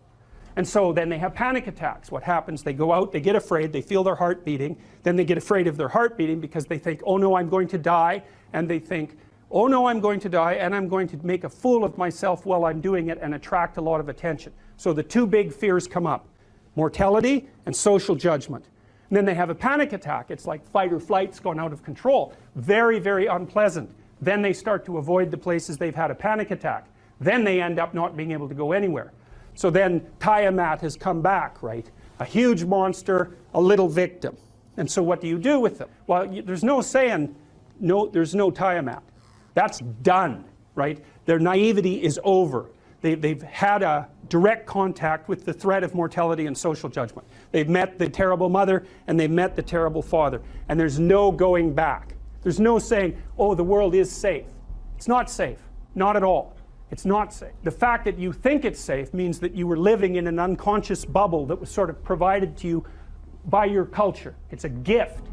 And so then they have panic attacks. What happens? They go out, they get afraid, they feel their heart beating, then they get afraid of their heart beating because they think, oh no, I'm going to die, and they think, oh no, I'm going to die, and I'm going to make a fool of myself while I'm doing it and attract a lot of attention. So the two big fears come up: mortality and social judgment. And then they have a panic attack. It's like fight or flight's gone out of control. Very, very unpleasant. Then they start to avoid the places they've had a panic attack. Then they end up not being able to go anywhere. So then Tiamat has come back, right? A huge monster, a little victim. And so what do you do with them? Well, there's no saying, no, there's no Tiamat. That's done, right? Their naivety is over. They've had a direct contact with the threat of mortality and social judgment. They've met the terrible mother and they've met the terrible father. And there's no going back. There's no saying, oh, the world is safe. It's not safe. Not at all. It's not safe. The fact that you think it's safe means that you were living in an unconscious bubble that was sort of provided to you by your culture. It's a gift.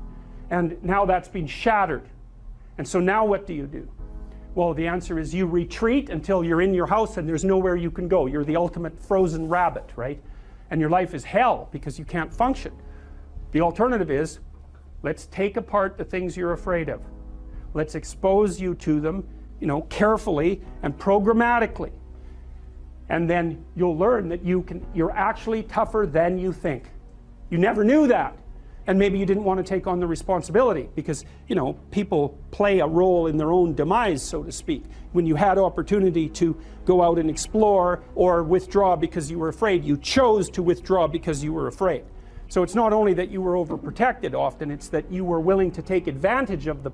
And now that's been shattered. And so now what do you do? Well, the answer is you retreat until you're in your house and there's nowhere you can go. You're the ultimate frozen rabbit, right? And your life is hell because you can't function. The alternative is, let's take apart the things you're afraid of. Let's expose you to them, carefully and programmatically. And then you'll learn that you're actually tougher than you think. You never knew that. And maybe you didn't want to take on the responsibility because, people play a role in their own demise, so to speak. When you had opportunity to go out and explore or withdraw because you were afraid, you chose to withdraw because you were afraid. So it's not only that you were overprotected often, it's that you were willing to take advantage of the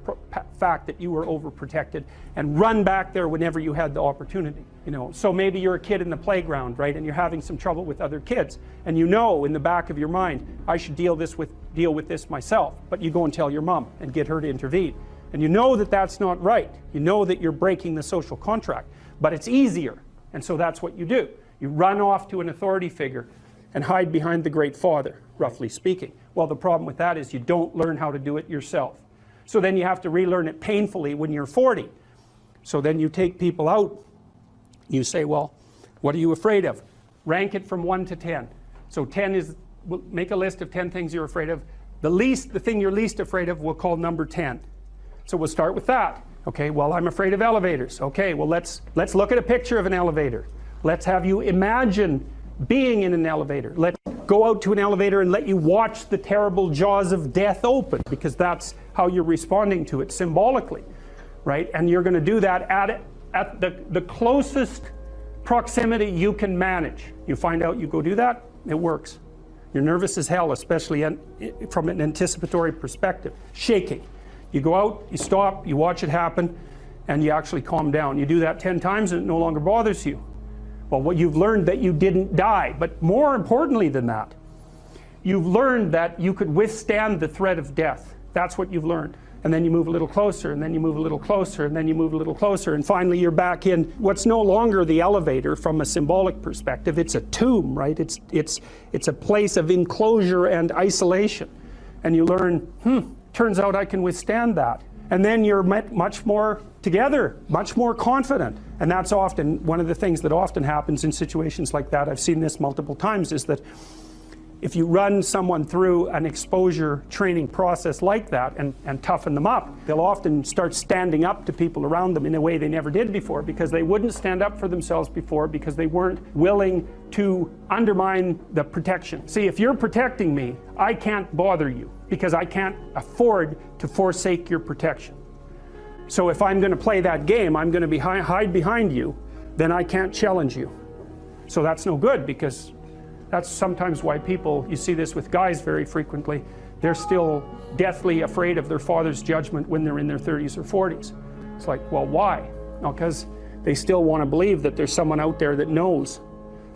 fact that you were overprotected and run back there whenever you had the opportunity. So maybe you're a kid in the playground, right, and you're having some trouble with other kids, and in the back of your mind, I should deal with this myself, but you go and tell your mom and get her to intervene. And you know that that's not right. You know that you're breaking the social contract, but it's easier, and so that's what you do. You run off to an authority figure and hide behind the Great Father, roughly speaking. Well, the problem with that is you don't learn how to do it yourself. So then you have to relearn it painfully when you're 40. So then you take people out, you say, well, what are you afraid of? Rank it from 1 to 10. So 10 is, make a list of 10 things you're afraid of. The thing you're least afraid of we'll call number 10. So we'll start with that. Okay, well, I'm afraid of elevators. Okay, well, let's look at a picture of an elevator. Let's have you imagine being in an elevator. Let's go out to an elevator and let you watch the terrible jaws of death open, because that's how you're responding to it symbolically, right? And you're going to do that at the closest proximity you can manage. You find out, you go do that, it works. You're nervous as hell, especially from an anticipatory perspective. Shaking. You go out, you stop, you watch it happen, and you actually calm down. You do that 10 times and it no longer bothers you. Well, what you've learned that you didn't die, but more importantly than that, you've learned that you could withstand the threat of death. That's what you've learned. and then you move a little closer, and then you move a little closer, and then you move a little closer, and finally you're back in what's no longer the elevator from a symbolic perspective. It's a tomb, right? It's a place of enclosure and isolation. And you learn, turns out I can withstand that. And then you're much more together, much more confident. And that's often one of the things that often happens in situations like that. I've seen this multiple times, is that if you run someone through an exposure training process like that and toughen them up, they'll often start standing up to people around them in a way they never did before, because they wouldn't stand up for themselves before, because they weren't willing to undermine the protection. See, if you're protecting me, I can't bother you, because I can't afford to forsake your protection. So if I'm going to play that game, I'm going to hide behind you, then I can't challenge you. So that's no good, because that's sometimes why people, you see this with guys very frequently, they're still deathly afraid of their father's judgment when they're in their 30s or 40s. It's like, well, why? No, because they still want to believe that there's someone out there that knows.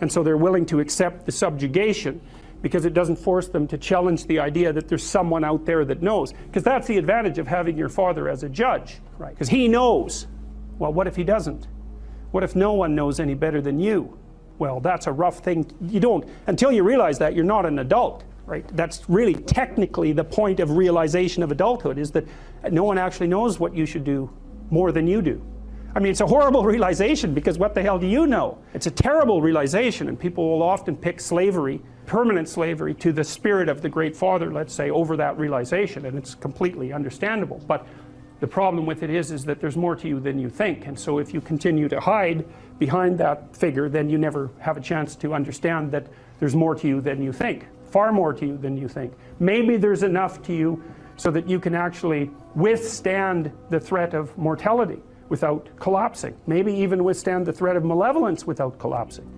And so they're willing to accept the subjugation, because it doesn't force them to challenge the idea that there's someone out there that knows. Because that's the advantage of having your father as a judge, right? Because he knows. Well, what if he doesn't? What if no one knows any better than you? Well, that's a rough thing. You don't, until you realize that, you're not an adult, right? That's really technically the point of realization of adulthood, is that no one actually knows what you should do more than you do. I mean, it's a horrible realization, because what the hell do you know? It's a terrible realization, and people will often pick slavery, permanent slavery, to the spirit of the Great Father, let's say, over that realization, and it's completely understandable. But the problem with it is that there's more to you than you think, and so if you continue to hide behind that figure, then you never have a chance to understand that there's more to you than you think, far more to you than you think. Maybe there's enough to you so that you can actually withstand the threat of mortality without collapsing. Maybe even withstand the threat of malevolence without collapsing.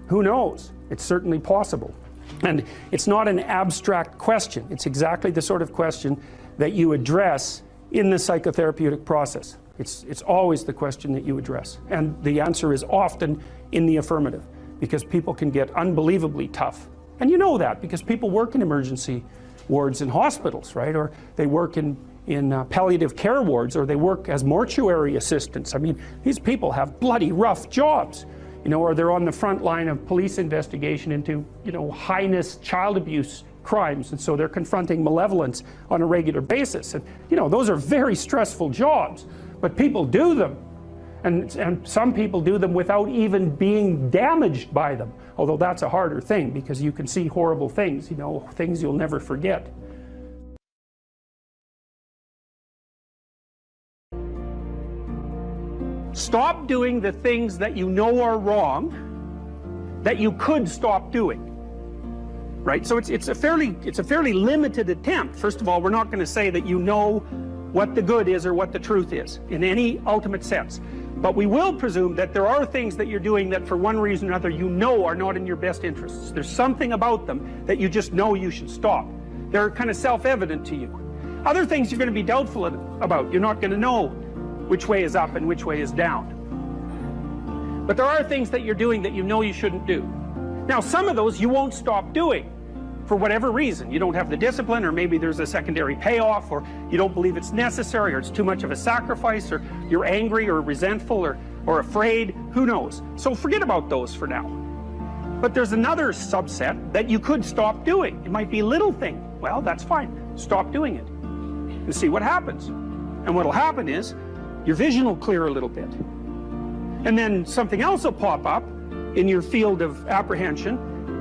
Who knows? It's certainly possible. And it's not an abstract question. It's exactly the sort of question that you address in the psychotherapeutic process. It's always the question that you address. And the answer is often in the affirmative, because people can get unbelievably tough. And you know that because people work in emergency wards in hospitals, right? Or they work in palliative care wards, or they work as mortuary assistants. I mean, these people have bloody rough jobs, you know, or they're on the front line of police investigation into, you know, heinous child abuse crimes, and so they're confronting malevolence on a regular basis. And, you know, those are very stressful jobs, but people do them. And some people do them without even being damaged by them, although that's a harder thing, because you can see horrible things, you know, things you'll never forget. Stop doing the things that you know are wrong that you could stop doing. Right? So it's a fairly limited attempt. First of all, we're not going to say that you know what the good is or what the truth is in any ultimate sense. But we will presume that there are things that you're doing that for one reason or another you know are not in your best interests. There's something about them that you just know you should stop. They're kind of self-evident to you. Other things you're going to be doubtful about. You're not going to know which way is up and which way is down. But there are things that you're doing that you know you shouldn't do. Now, some of those you won't stop doing for whatever reason. You don't have the discipline, or maybe there's a secondary payoff, or you don't believe it's necessary, or it's too much of a sacrifice, or you're angry or resentful or afraid. Who knows? So forget about those for now. But there's another subset that you could stop doing. It might be a little thing. Well, that's fine. Stop doing it and see what happens. And what'll happen is your vision will clear a little bit. And then something else will pop up in your field of apprehension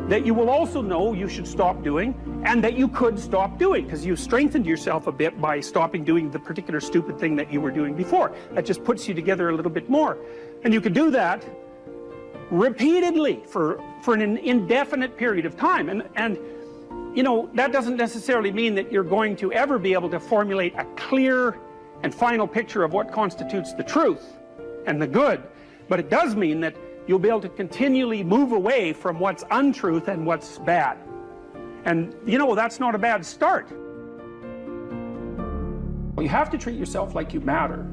that you will also know you should stop doing, and that you could stop doing, because you've strengthened yourself a bit by stopping doing the particular stupid thing that you were doing before. That just puts you together a little bit more. And you can do that repeatedly for an indefinite period of time. And you know, that doesn't necessarily mean that you're going to ever be able to formulate a clear and final picture of what constitutes the truth and the good. But it does mean that you'll be able to continually move away from what's untruth and what's bad. And, you know, that's not a bad start. You have to treat yourself like you matter,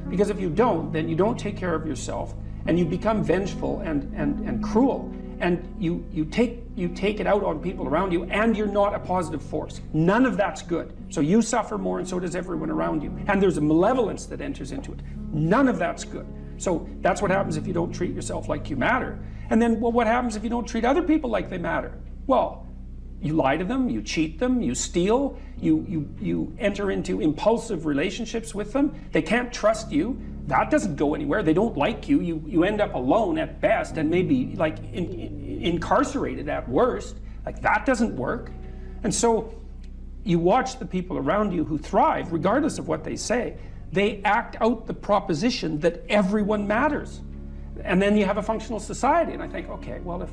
because if you don't, then you don't take care of yourself, and you become vengeful and cruel. and you take it out on people around you, and you're not a positive force. None of that's good. So you suffer more, and so does everyone around you. And there's a malevolence that enters into it. None of that's good. So that's what happens if you don't treat yourself like you matter. And then, well, what happens if you don't treat other people like they matter? Well, you lie to them, you cheat them, you steal, you enter into impulsive relationships with them. They can't trust you. That doesn't go anywhere. They don't like you. You end up alone at best, and maybe like incarcerated at worst. Like, that doesn't work. And so you watch the people around you who thrive, regardless of what they say. They act out the proposition that everyone matters. And then you have a functional society. And I think, okay, well,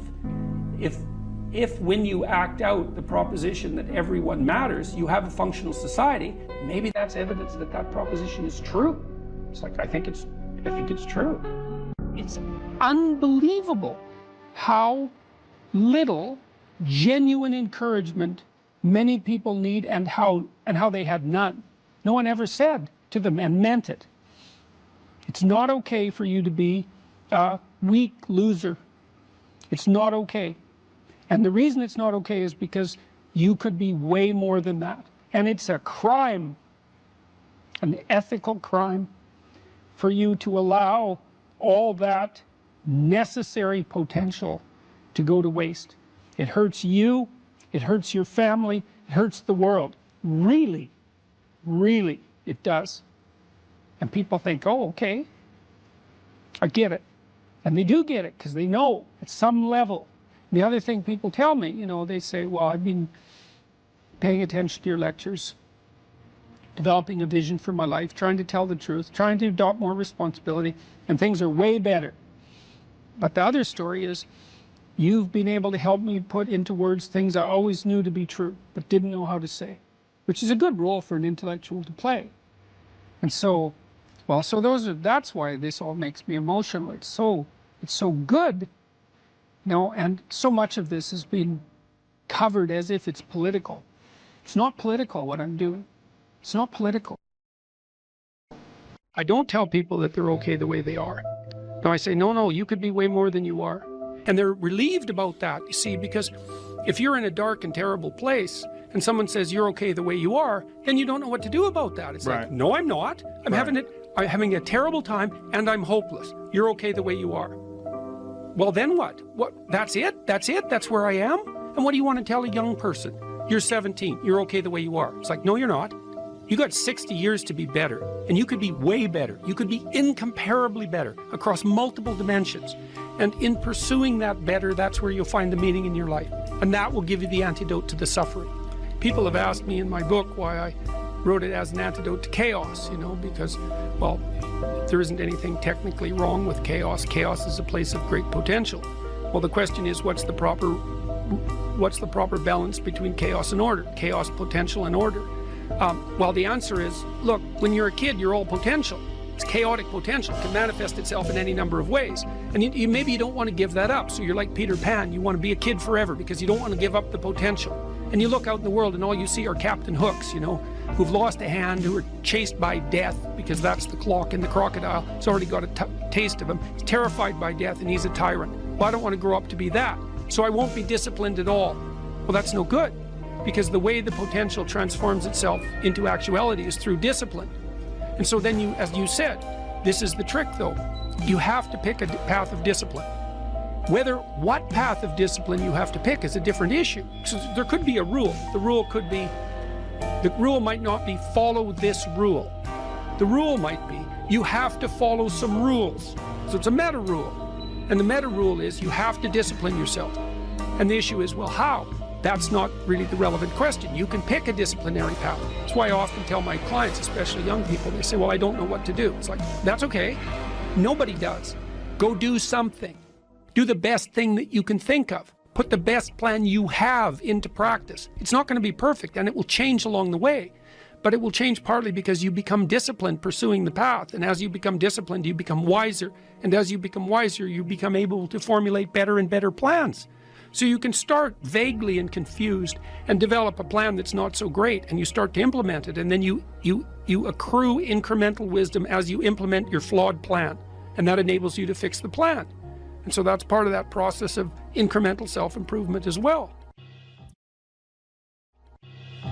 if when you act out the proposition that everyone matters, you have a functional society, maybe that's evidence that that proposition is true. It's like, I think it's true. It's unbelievable how little genuine encouragement many people need, and how they had none. No one ever said to them and meant it. It's not okay for you to be a weak loser. It's not okay. And the reason it's not okay is because you could be way more than that. And it's a crime, an ethical crime, for you to allow all that necessary potential to go to waste. It hurts you, it hurts your family, it hurts the world. Really, really, it does. And people think, oh, okay, I get it. And they do get it, because they know at some level. The other thing people tell me, you know, they say, well, I've been paying attention to your lectures, developing a vision for my life, trying to tell the truth, trying to adopt more responsibility, and things are way better. But the other story is, you've been able to help me put into words things I always knew to be true, but didn't know how to say, which is a good role for an intellectual to play. And so, well, so that's why this all makes me emotional. It's so good. No, and so much of this has been covered as if it's political. It's not political, what I'm doing. It's not political. I don't tell people that they're okay the way they are. No, I say, no, you could be way more than you are. And they're relieved about that, you see, because if you're in a dark and terrible place and someone says you're okay the way you are, then you don't know what to do about that. It's like, no, I'm not. I'm having a terrible time, and I'm hopeless. You're okay the way you are. Well, then what? That's it? That's where I am? And what do you want to tell a young person? You're 17. You're okay the way you are. It's like, no, you're not. You got 60 years to be better, and you could be way better. You could be incomparably better across multiple dimensions. And in pursuing that better, that's where you'll find the meaning in your life. And that will give you the antidote to the suffering. People have asked me in my book why I wrote it as an antidote to chaos, you know, because, well, there isn't anything technically wrong with chaos. Chaos is a place of great potential. Well, the question is, what's the proper balance between chaos and order? Chaos, potential, and order. Well, the answer is, look, when you're a kid, you're all potential. It's chaotic potential. It can manifest itself in any number of ways. And maybe you don't want to give that up. So you're like Peter Pan. You want to be a kid forever because you don't want to give up the potential. And you look out in the world and all you see are Captain Hooks, you know, who've lost a hand, who are chased by death, because that's the clock in the crocodile. It's already got a taste of him. He's terrified by death, and he's a tyrant. Well, I don't want to grow up to be that. So I won't be disciplined at all. Well, that's no good, because the way the potential transforms itself into actuality is through discipline. And so then you, as you said, this is the trick though. You have to pick a path of discipline. What path of discipline you have to pick is a different issue. So there could be a rule. The rule might not be follow this rule. The rule might be you have to follow some rules. So it's a meta rule. And the meta rule is you have to discipline yourself. And the issue is, well, how? That's not really the relevant question. You can pick a disciplinary path. That's why I often tell my clients, especially young people, they say, well, I don't know what to do. It's like, that's okay. Nobody does. Go do something. Do the best thing that you can think of. Put the best plan you have into practice. It's not going to be perfect, and it will change along the way. But it will change partly because you become disciplined pursuing the path. And as you become disciplined, you become wiser. And as you become wiser, you become able to formulate better and better plans. So you can start vaguely and confused and develop a plan that's not so great, and you start to implement it. And then you accrue incremental wisdom as you implement your flawed plan. And that enables you to fix the plan. And so that's part of that process of incremental self-improvement as well.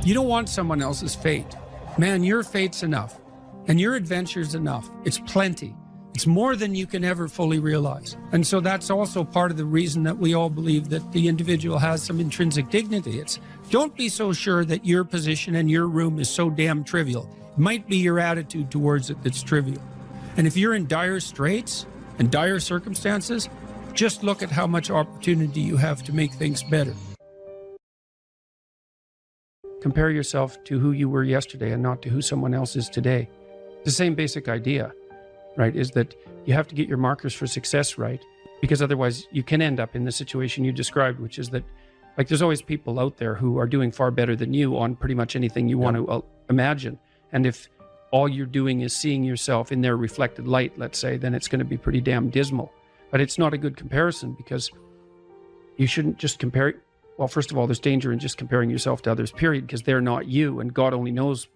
You don't want someone else's fate. Man, your fate's enough. And your adventure's enough. It's plenty. It's more than you can ever fully realize. And so that's also part of the reason that we all believe that the individual has some intrinsic dignity. It's don't be so sure that your position and your room is so damn trivial. It might be your attitude towards it that's trivial. And if you're in dire straits and dire circumstances, just look at how much opportunity you have to make things better. Compare yourself to who you were yesterday and not to who someone else is today. The same basic idea, right, is that you have to get your markers for success right, because otherwise you can end up in the situation you described, which is that, like, there's always people out there who are doing far better than you on pretty much anything you want to imagine. And if all you're doing is seeing yourself in their reflected light, let's say, then it's going to be pretty damn dismal. But it's not a good comparison, because you shouldn't just compare. Well, first of all, there's danger in just comparing yourself to others, period, because they're not you, and God only knows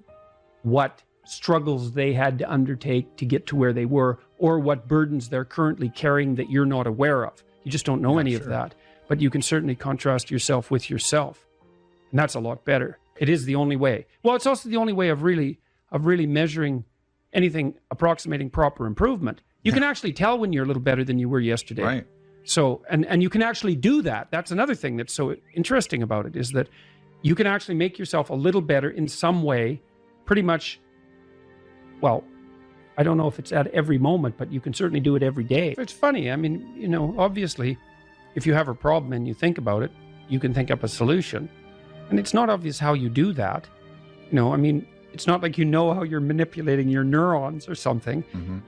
what struggles they had to undertake to get to where they were, or what burdens they're currently carrying that you're not aware of. You just don't know any of that. But you can certainly contrast yourself with yourself. And that's a lot better. It is the only way. Well, it's also the only way of really measuring anything approximating proper improvement. You can actually tell when you're a little better than you were yesterday. Right. So, and you can actually do that. That's another thing that's so interesting about it, is that you can actually make yourself a little better in some way, pretty much. Well, I don't know if it's at every moment, but you can certainly do it every day. It's funny. I mean, you know, obviously, if you have a problem and you think about it, you can think up a solution. And it's not obvious how you do that. You know, I mean, it's not like you know how you're manipulating your neurons or something. Mm-hmm.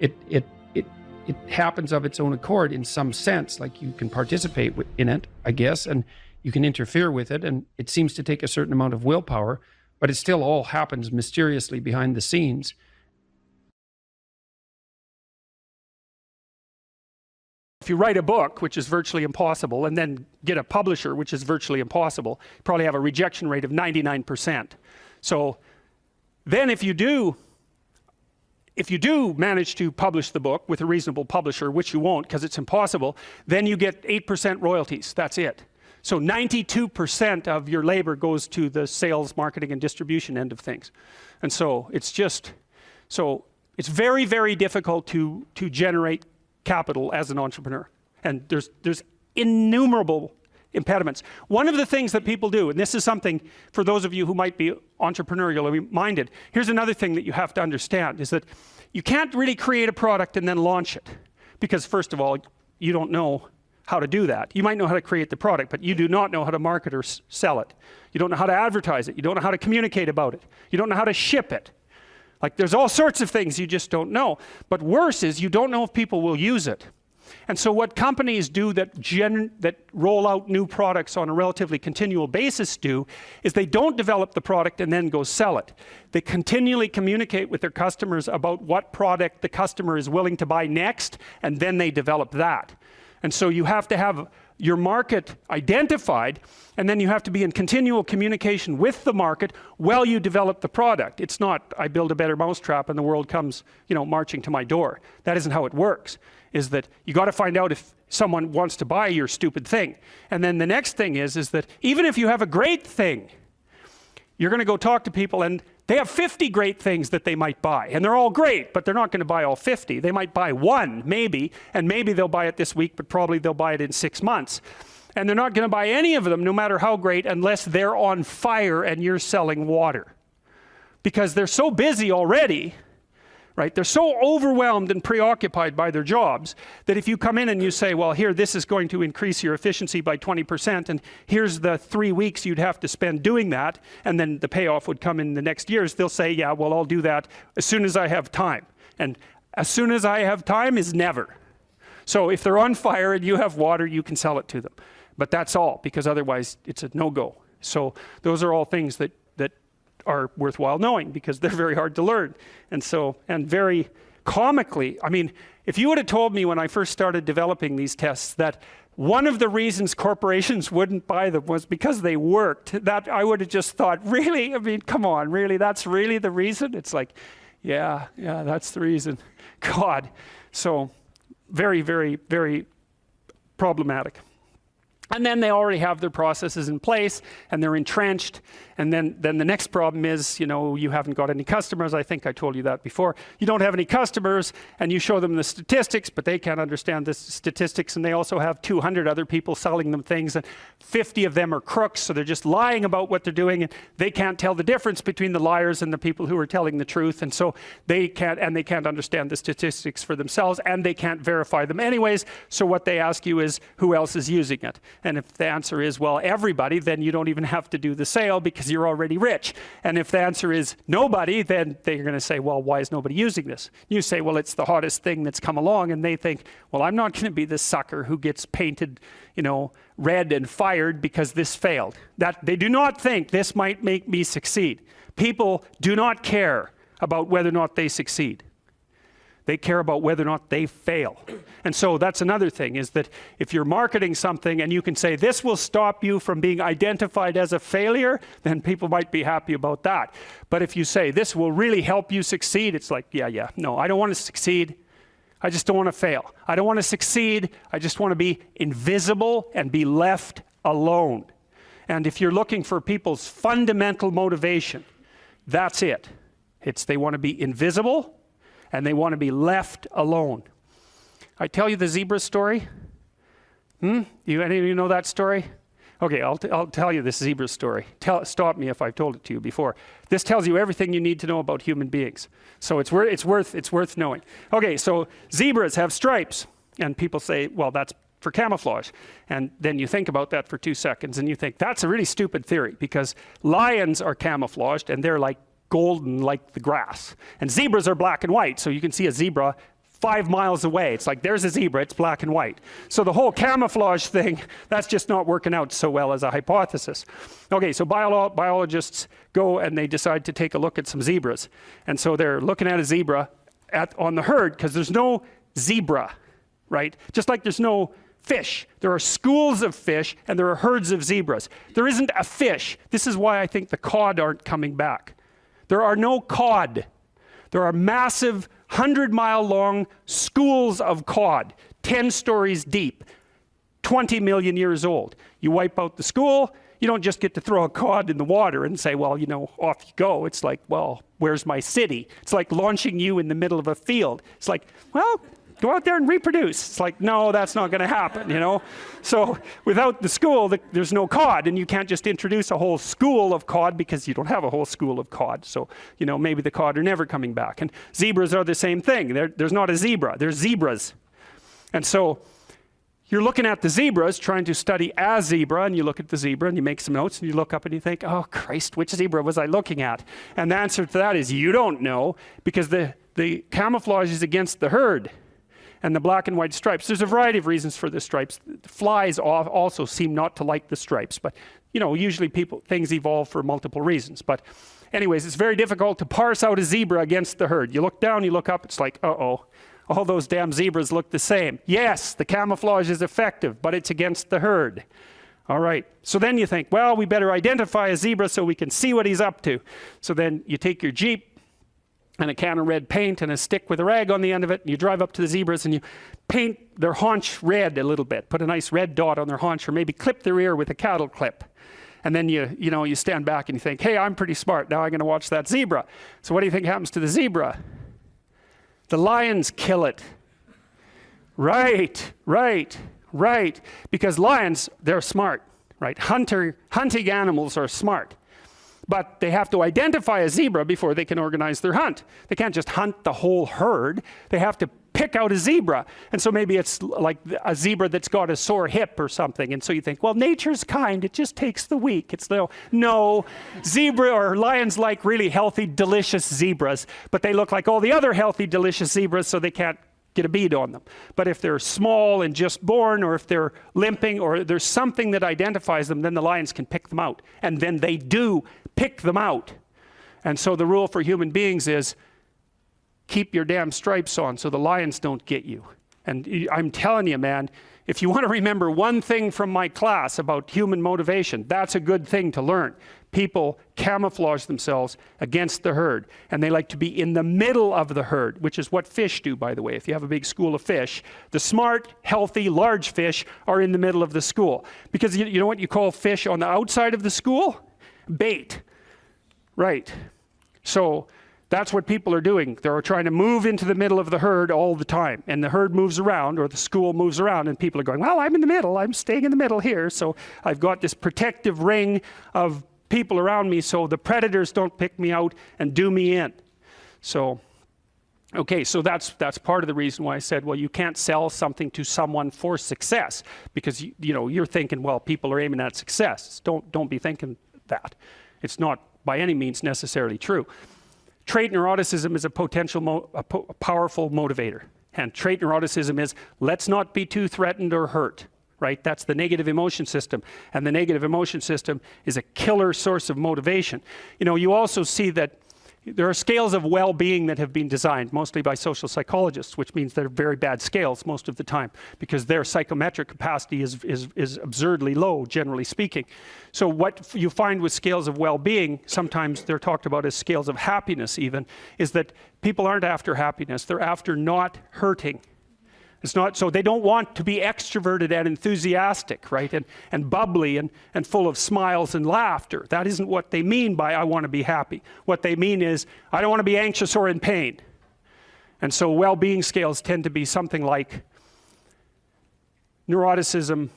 It happens of its own accord in some sense, like you can participate in it, I guess, and you can interfere with it. And it seems to take a certain amount of willpower, but it still all happens mysteriously behind the scenes. If you write a book, which is virtually impossible, and then get a publisher, which is virtually impossible, you probably have a rejection rate of 99%. So then if you do manage to publish the book with a reasonable publisher, which you won't because it's impossible, then you get 8% royalties. That's it. So 92% of your labor goes to the sales, marketing, and distribution end of things. And so it's very, very difficult to generate capital as an entrepreneur. And there's innumerable impediments. One of the things that people do, and this is something for those of you who might be entrepreneurially minded, here's another thing that you have to understand, is that you can't really create a product and then launch it. Because first of all, you don't know how to do that. You might know how to create the product, but you do not know how to market or sell it. You don't know how to advertise it. You don't know how to communicate about it. You don't know how to ship it. Like, there's all sorts of things you just don't know. But worse is you don't know if people will use it. And so what companies do that roll out new products on a relatively continual basis do is they don't develop the product and then go sell it. They continually communicate with their customers about what product the customer is willing to buy next, and then they develop that. And so you have to have your market identified, and then you have to be in continual communication with the market while you develop the product. It's not, I build a better mousetrap and the world comes, marching to my door. That isn't how it works. Is that you got to find out if someone wants to buy your stupid thing. And then the next thing is that even if you have a great thing, you're going to go talk to people and they have 50 great things that they might buy. And they're all great, but they're not going to buy all 50. They might buy one, maybe, and maybe they'll buy it this week, but probably they'll buy it in 6 months. And they're not going to buy any of them, no matter how great, unless they're on fire and you're selling water. Because they're so busy already, right? They're so overwhelmed and preoccupied by their jobs that if you come in and you say, well, here, this is going to increase your efficiency by 20%, and here's the 3 weeks you'd have to spend doing that, and then the payoff would come in the next years, they'll say, yeah, well, I'll do that as soon as I have time. And as soon as I have time is never. So if they're on fire and you have water, you can sell it to them. But that's all, because otherwise it's a no-go. So those are all things that are worthwhile knowing, because they're very hard to learn. And very comically, I mean, if you would have told me when I first started developing these tests that one of the reasons corporations wouldn't buy them was because they worked, that I would have just thought, really? I mean, come on, really? That's really the reason? It's like, yeah, that's the reason. God. So very, very, very problematic. And then they already have their processes in place and they're entrenched. And then the next problem is, you know, you haven't got any customers. I think I told you that before. You don't have any customers and you show them the statistics, but they can't understand the statistics. And they also have 200 other people selling them things and 50 of them are crooks. So they're just lying about what they're doing and they can't tell the difference between the liars and the people who are telling the truth. And so they can't understand the statistics for themselves and they can't verify them anyways. So what they ask you is, who else is using it? And if the answer is, well, everybody, then you don't even have to do the sale because you're already rich. And if the answer is nobody, then they're going to say, well, why is nobody using this? You say, well, it's the hottest thing that's come along. And they think, well, I'm not going to be the sucker who gets painted, you know, red and fired because this failed. That they do not think this might make me succeed. People do not care about whether or not they succeed. They care about whether or not they fail. And so that's another thing, is that if you're marketing something and you can say, this will stop you from being identified as a failure, then people might be happy about that. But if you say, this will really help you succeed, it's like, yeah, no, I don't want to succeed. I just don't want to fail. I don't want to succeed. I just want to be invisible and be left alone. And if you're looking for people's fundamental motivation, that's it. It's they want to be invisible and they want to be left alone. I tell you the zebra story? Any of you know that story? Okay, I'll tell you this zebra story. Stop me if I've told it to you before. This tells you everything you need to know about human beings. So it's worth knowing. Okay, so zebras have stripes. And people say, well, that's for camouflage. And then you think about that for 2 seconds and you think, that's a really stupid theory because lions are camouflaged and they're like golden like the grass. And zebras are black and white, so you can see a zebra 5 miles away. It's like, there's a zebra, it's black and white. So the whole camouflage thing, that's just not working out so well as a hypothesis. Okay, so biologists go and they decide to take a look at some zebras. And so they're looking at a zebra on the herd because there's no zebra, right? Just like there's no fish. There are schools of fish and there are herds of zebras. There isn't a fish. This is why I think the cod aren't coming back. There are no cod. There are massive 100-mile-long schools of cod, 10 stories deep, 20 million years old. You wipe out the school, you don't just get to throw a cod in the water and say, well, you know, off you go. It's like, well, where's my city? It's like launching you in the middle of a field. It's like, well, go out there and reproduce. It's like, no, that's not going to happen, you know? So without the school, there's no cod, and you can't just introduce a whole school of cod because you don't have a whole school of cod. So, you know, maybe the cod are never coming back. And zebras are the same thing. There's not a zebra. There's zebras. And so you're looking at the zebras, trying to study a zebra, and you look at the zebra and you make some notes and you look up and you think, oh, Christ, which zebra was I looking at? And the answer to that is you don't know because the camouflage is against the herd. And the black and white stripes. There's a variety of reasons for the stripes. Flies also seem not to like the stripes, but you know, usually things evolve for multiple reasons. But anyways, it's very difficult to parse out a zebra against the herd. You look down, you look up, it's like, uh-oh, all those damn zebras look the same. Yes, the camouflage is effective, but it's against the herd. All right, so then you think, well, we better identify a zebra so we can see what he's up to. So then you take your Jeep, and a can of red paint and a stick with a rag on the end of it, and you drive up to the zebras and you paint their haunch red a little bit, put a nice red dot on their haunch, or maybe clip their ear with a cattle clip. And then you stand back and you think, hey, I'm pretty smart, now I'm going to watch that zebra. So what do you think happens to the zebra? The lions kill it. Right. Because lions, they're smart, right? Hunting animals are smart. But they have to identify a zebra before they can organize their hunt. They can't just hunt the whole herd. They have to pick out a zebra. And so maybe it's like a zebra that's got a sore hip or something. And so you think, well, nature's kind. It just takes the weak. It's no, zebra or lions like really healthy, delicious zebras. But they look like all the other healthy, delicious zebras, so they can't get a bead on them. But if they're small and just born, or if they're limping, or there's something that identifies them, then the lions can pick them out. And then they do pick them out. And so the rule for human beings is keep your damn stripes on so the lions don't get you. And I'm telling you, man, If you want to remember one thing from my class about human motivation, that's a good thing to learn. People camouflage themselves against the herd, and they like to be in the middle of the herd, which is what fish do, by the way. If you have a big school of fish, the smart, healthy, large fish are in the middle of the school. Because you know what you call fish on the outside of the school? Bait. Right. So that's what people are doing. They're trying to move into the middle of the herd all the time. And the herd moves around, or the school moves around, and people are going, well, I'm in the middle. I'm staying in the middle here. So I've got this protective ring of people around me so the predators don't pick me out and do me in. So, okay, so that's part of the reason why I said, well, you can't sell something to someone for success. Because, you know, you're thinking, well, people are aiming at success. Don't be thinking that. It's not by any means necessarily true. Trait neuroticism is a powerful motivator. And trait neuroticism is, let's not be too threatened or hurt, right? That's the negative emotion system. And the negative emotion system is a killer source of motivation. You know, you also see that there are scales of well-being that have been designed, mostly by social psychologists, which means they're very bad scales most of the time, because their psychometric capacity is absurdly low, generally speaking. So what you find with scales of well-being, sometimes they're talked about as scales of happiness even, is that people aren't after happiness, they're after not hurting. It's not, so they don't want to be extroverted and enthusiastic, right? And bubbly and full of smiles and laughter. That isn't what they mean by I want to be happy. What they mean is I don't want to be anxious or in pain. And so well-being scales tend to be something like emotional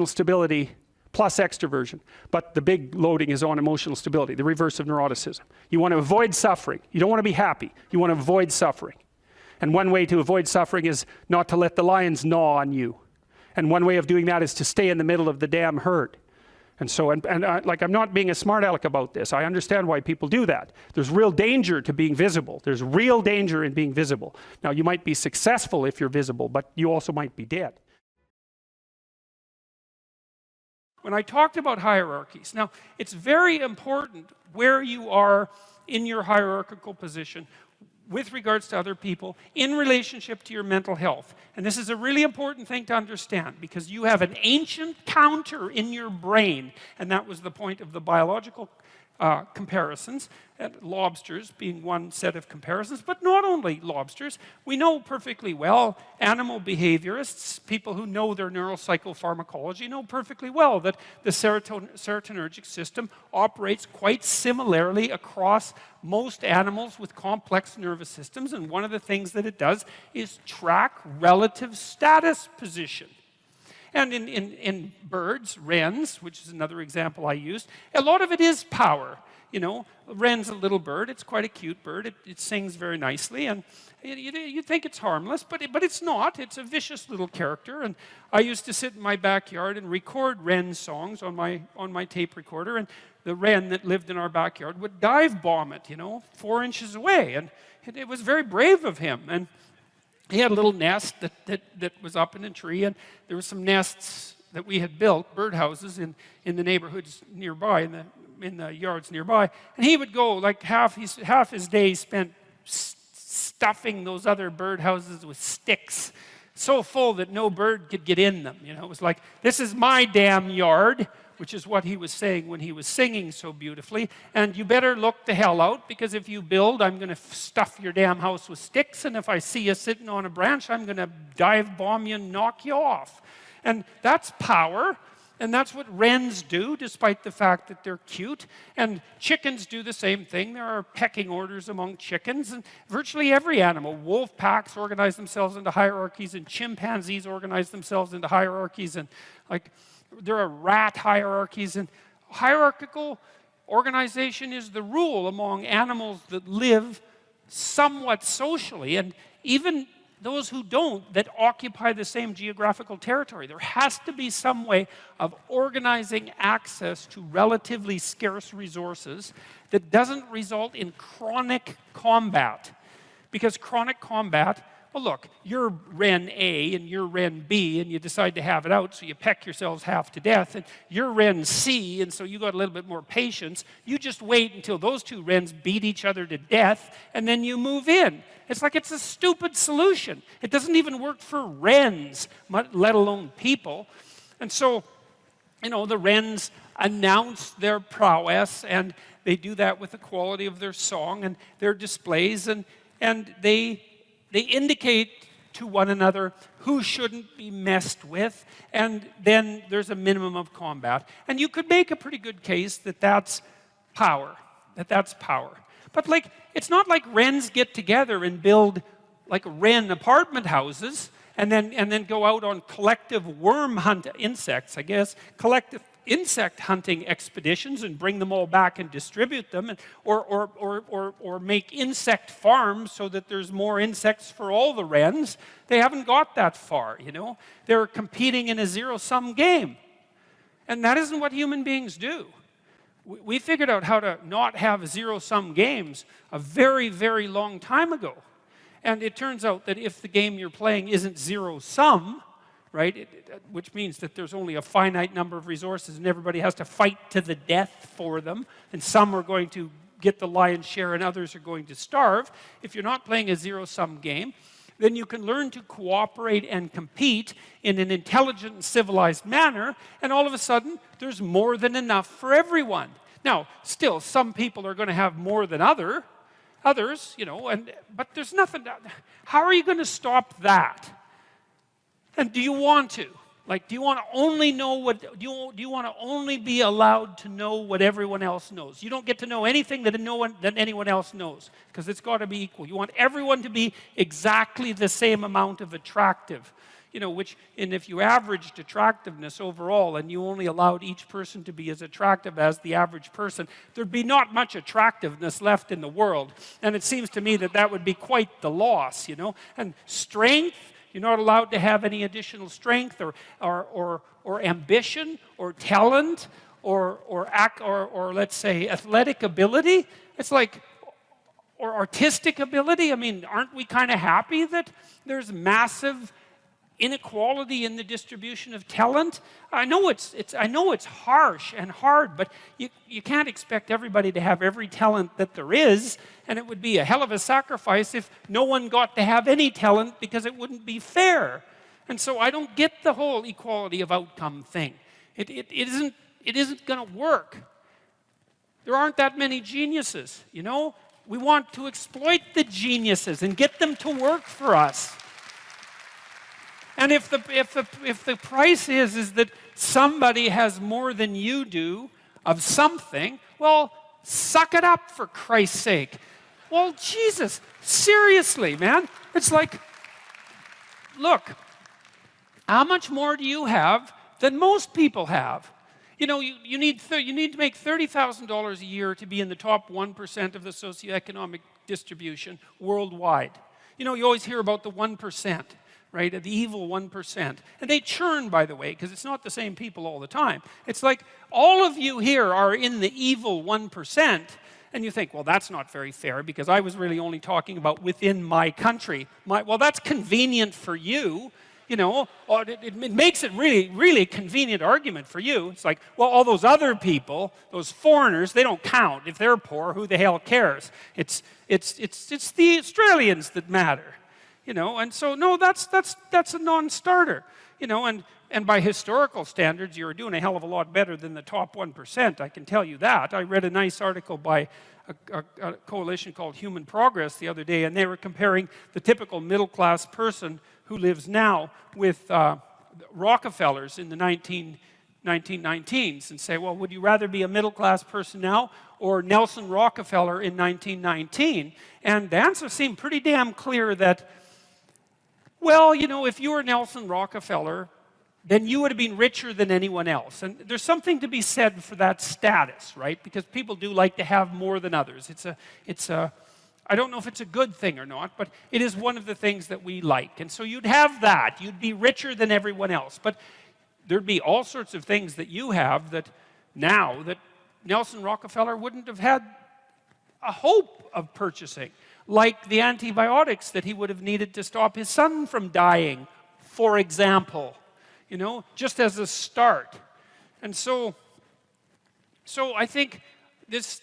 stability plus extroversion. But the big loading is on emotional stability, the reverse of neuroticism. You want to avoid suffering. You don't want to be happy. You want to avoid suffering. And one way to avoid suffering is not to let the lions gnaw on you. And one way of doing that is to stay in the middle of the damn herd. And so, like, I'm not being a smart aleck about this. I understand why people do that. There's real danger to being visible. There's real danger in being visible. Now, you might be successful if you're visible, but you also might be dead. When I talked about hierarchies, now, it's very important where you are in your hierarchical position with regards to other people in relationship to your mental health. And this is a really important thing to understand, because you have an ancient counter in your brain, and that was the point of the biological comparisons, and lobsters being one set of comparisons, but not only lobsters. We know perfectly well, animal behaviorists, people who know their neuropsychopharmacology, know perfectly well that the serotonergic system operates quite similarly across most animals with complex nervous systems, and one of the things that it does is track relative status position. And in birds, wrens, which is another example I used, a lot of it is power. You know, wren's a little bird. It's quite a cute bird. It sings very nicely, and you think it's harmless, but it's not. It's a vicious little character. And I used to sit in my backyard and record wren songs on my tape recorder, and the wren that lived in our backyard would dive bomb it, 4 inches away, and it was very brave of him. And he had a little nest that was up in a tree, and there were some nests that we had built, birdhouses, in the neighborhoods nearby, in the yards nearby. And he would go, like half his day spent stuffing those other birdhouses with sticks, so full that no bird could get in them. It was like, this is my damn yard, which is what he was saying when he was singing so beautifully. And you better look the hell out, because if you build, I'm going to stuff your damn house with sticks, and if I see you sitting on a branch, I'm going to dive bomb you and knock you off. And that's power, and that's what wrens do, despite the fact that they're cute. And chickens do the same thing. There are pecking orders among chickens, and virtually every animal. Wolf packs organize themselves into hierarchies, and chimpanzees organize themselves into hierarchies, and there are rat hierarchies, and hierarchical organization is the rule among animals that live somewhat socially, and even those who don't, that occupy the same geographical territory. There has to be some way of organizing access to relatively scarce resources that doesn't result in chronic combat. Because chronic combat, well, look, you're Wren A and you're Wren B, and you decide to have it out, so you peck yourselves half to death, and you're Wren C, and so you got a little bit more patience. You just wait until those two wrens beat each other to death, and then you move in. It's like it's a stupid solution. It doesn't even work for wrens, let alone people. And so, you know, the wrens announce their prowess, and they do that with the quality of their song and their displays, and they indicate to one another who shouldn't be messed with, and then there's a minimum of combat. And you could make a pretty good case that that's power, But like, it's not like wrens get together and build like wren apartment houses and then go out on collective worm hunt insects, I guess, collective insect hunting expeditions and bring them all back and distribute them, and, or make insect farms so that there's more insects for all the wrens. They haven't got that far, you know. They're competing in a zero-sum game. And that isn't what human beings do. We figured out how to not have zero-sum games a very, very long time ago. And it turns out that if the game you're playing isn't zero-sum, right, which means that there's only a finite number of resources and everybody has to fight to the death for them, and some are going to get the lion's share and others are going to starve. If you're not playing a zero-sum game, then you can learn to cooperate and compete in an intelligent and civilized manner, and all of a sudden, there's more than enough for everyone. Now, still, some people are going to have more than others, you know, but there's nothing. How are you going to stop that? And do you want to? Like, do you want to only know what, do you want to only be allowed to know what everyone else knows? You don't get to know anything that anyone else knows, because it's got to be equal. You want everyone to be exactly the same amount of attractive. You know, and if you averaged attractiveness overall and you only allowed each person to be as attractive as the average person, there'd be not much attractiveness left in the world. And it seems to me that that would be quite the loss, you know. And strength, you're not allowed to have any additional strength or ambition or talent or let's say athletic ability. It's like, or artistic ability. I mean, aren't we kind of happy that there's massive inequality in the distribution of talent? I know it's harsh and hard, but you can't expect everybody to have every talent that there is, and it would be a hell of a sacrifice if no one got to have any talent, because it wouldn't be fair. And so I don't get the whole equality of outcome thing. It isn't going to work. There aren't that many geniuses, you know? We want to exploit the geniuses and get them to work for us. And if the price is that somebody has more than you do of something, well, suck it up, for Christ's sake. Well, Jesus, seriously, man. It's like, look, how much more do you have than most people have? You know, you need to make $30,000 a year to be in the top 1% of the socioeconomic distribution worldwide. You know, you always hear about the 1%. Right, the evil 1%. And they churn, by the way, because it's not the same people all the time. It's like all of you here are in the evil 1%, and you think, well, that's not very fair, because I was really only talking about within my country. Well, that's convenient for you. You know, it makes it really, really convenient argument for you. It's like, well, all those other people, those foreigners, they don't count. If they're poor, who the hell cares? It's the Australians that matter. You know, and so, no, that's a non-starter. You know, and by historical standards, you're doing a hell of a lot better than the top 1%, I can tell you that. I read a nice article by a coalition called Human Progress the other day, and they were comparing the typical middle-class person who lives now with Rockefellers in the 1919s, and say, well, would you rather be a middle-class person now or Nelson Rockefeller in 1919? And the answer seemed pretty damn clear that, well, you know, if you were Nelson Rockefeller, then you would have been richer than anyone else. And there's something to be said for that status, right? Because people do like to have more than others. I don't know if it's a good thing or not, but it is one of the things that we like. And so you'd have that. You'd be richer than everyone else. But there'd be all sorts of things that you have that now that Nelson Rockefeller wouldn't have had a hope of purchasing. like the antibiotics that he would have needed to stop his son from dying, for example, you know, just as a start. And so I think this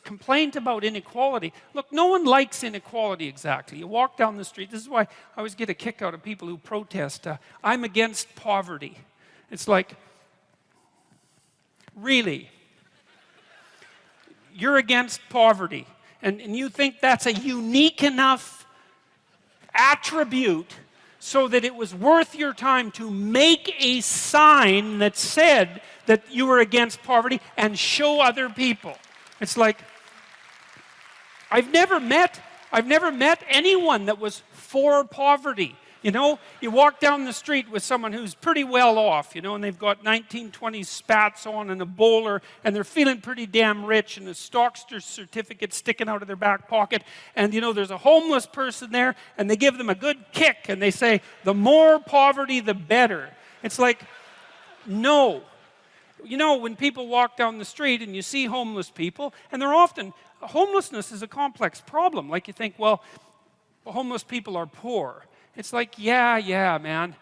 complaint about inequality, look, no one likes inequality exactly. You walk down the street, this is why I always get a kick out of people who protest, I'm against poverty. It's like, really? You're against poverty, and you think that's a unique enough attribute so that it was worth your time to make a sign that said that you were against poverty and show other people. It's like, I've never met anyone that was for poverty. You know, you walk down the street with someone who's pretty well off, you know, and they've got 1920s spats on and a bowler, and they're feeling pretty damn rich, and a Stockster certificate sticking out of their back pocket, and, you know, there's a homeless person there, and they give them a good kick, and they say, the more poverty, the better. It's like, no. You know, when people walk down the street and you see homeless people, and they're often, homelessness is a complex problem. Like you think, well, homeless people are poor. It's like, yeah, man.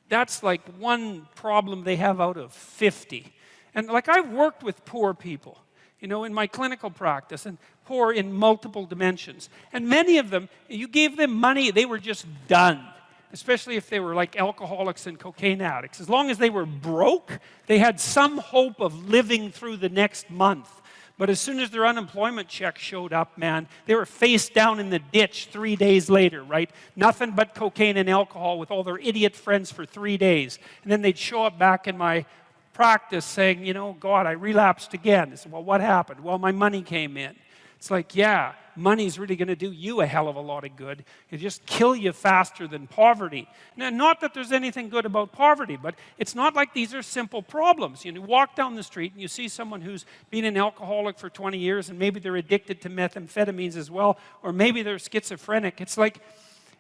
That's like one problem they have out of 50. And like I've worked with poor people, you know, in my clinical practice, and poor in multiple dimensions. And many of them, you gave them money, they were just done. Especially if they were like alcoholics and cocaine addicts. As long as they were broke, they had some hope of living through the next month. But as soon as their unemployment check showed up, man, they were face down in the ditch 3 days later, right? Nothing but cocaine and alcohol with all their idiot friends for 3 days. And then they'd show up back in my practice saying, you know, God, I relapsed again. I said, well, what happened? Well, my money came in. It's like, yeah, money's really going to do you a hell of a lot of good. It'll just kill you faster than poverty. Now, not that there's anything good about poverty, but it's not like these are simple problems. You know, you walk down the street and you see someone who's been an alcoholic for 20 years and maybe they're addicted to methamphetamines as well, or maybe they're schizophrenic. It's like,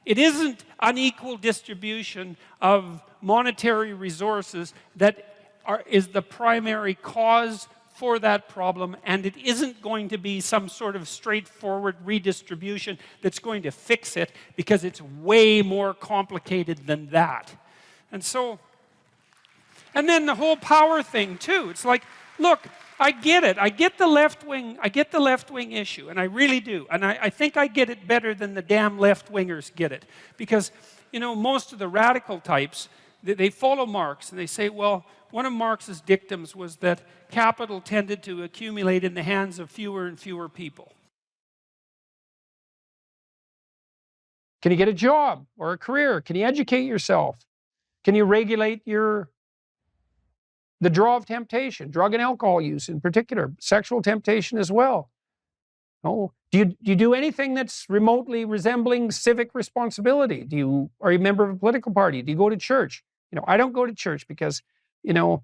it isn't unequal distribution of monetary resources that is the primary cause for that problem, and it isn't going to be some sort of straightforward redistribution that's going to fix it, because it's way more complicated than that. And so, and then the whole power thing too. It's like, look, I get it. I get the left wing issue, and I really do. And I think I get it better than the damn left-wingers get it. Because, you know, most of the radical types, they follow Marx, and they say, well, one of Marx's dictums was that capital tended to accumulate in the hands of fewer and fewer people. Can you get a job or a career? Can you educate yourself? Can you regulate the draw of temptation, drug and alcohol use in particular, sexual temptation as well? Oh, do you do anything that's remotely resembling civic responsibility? Are you a member of a political party? Do you go to church? You know, I don't go to church because, you know,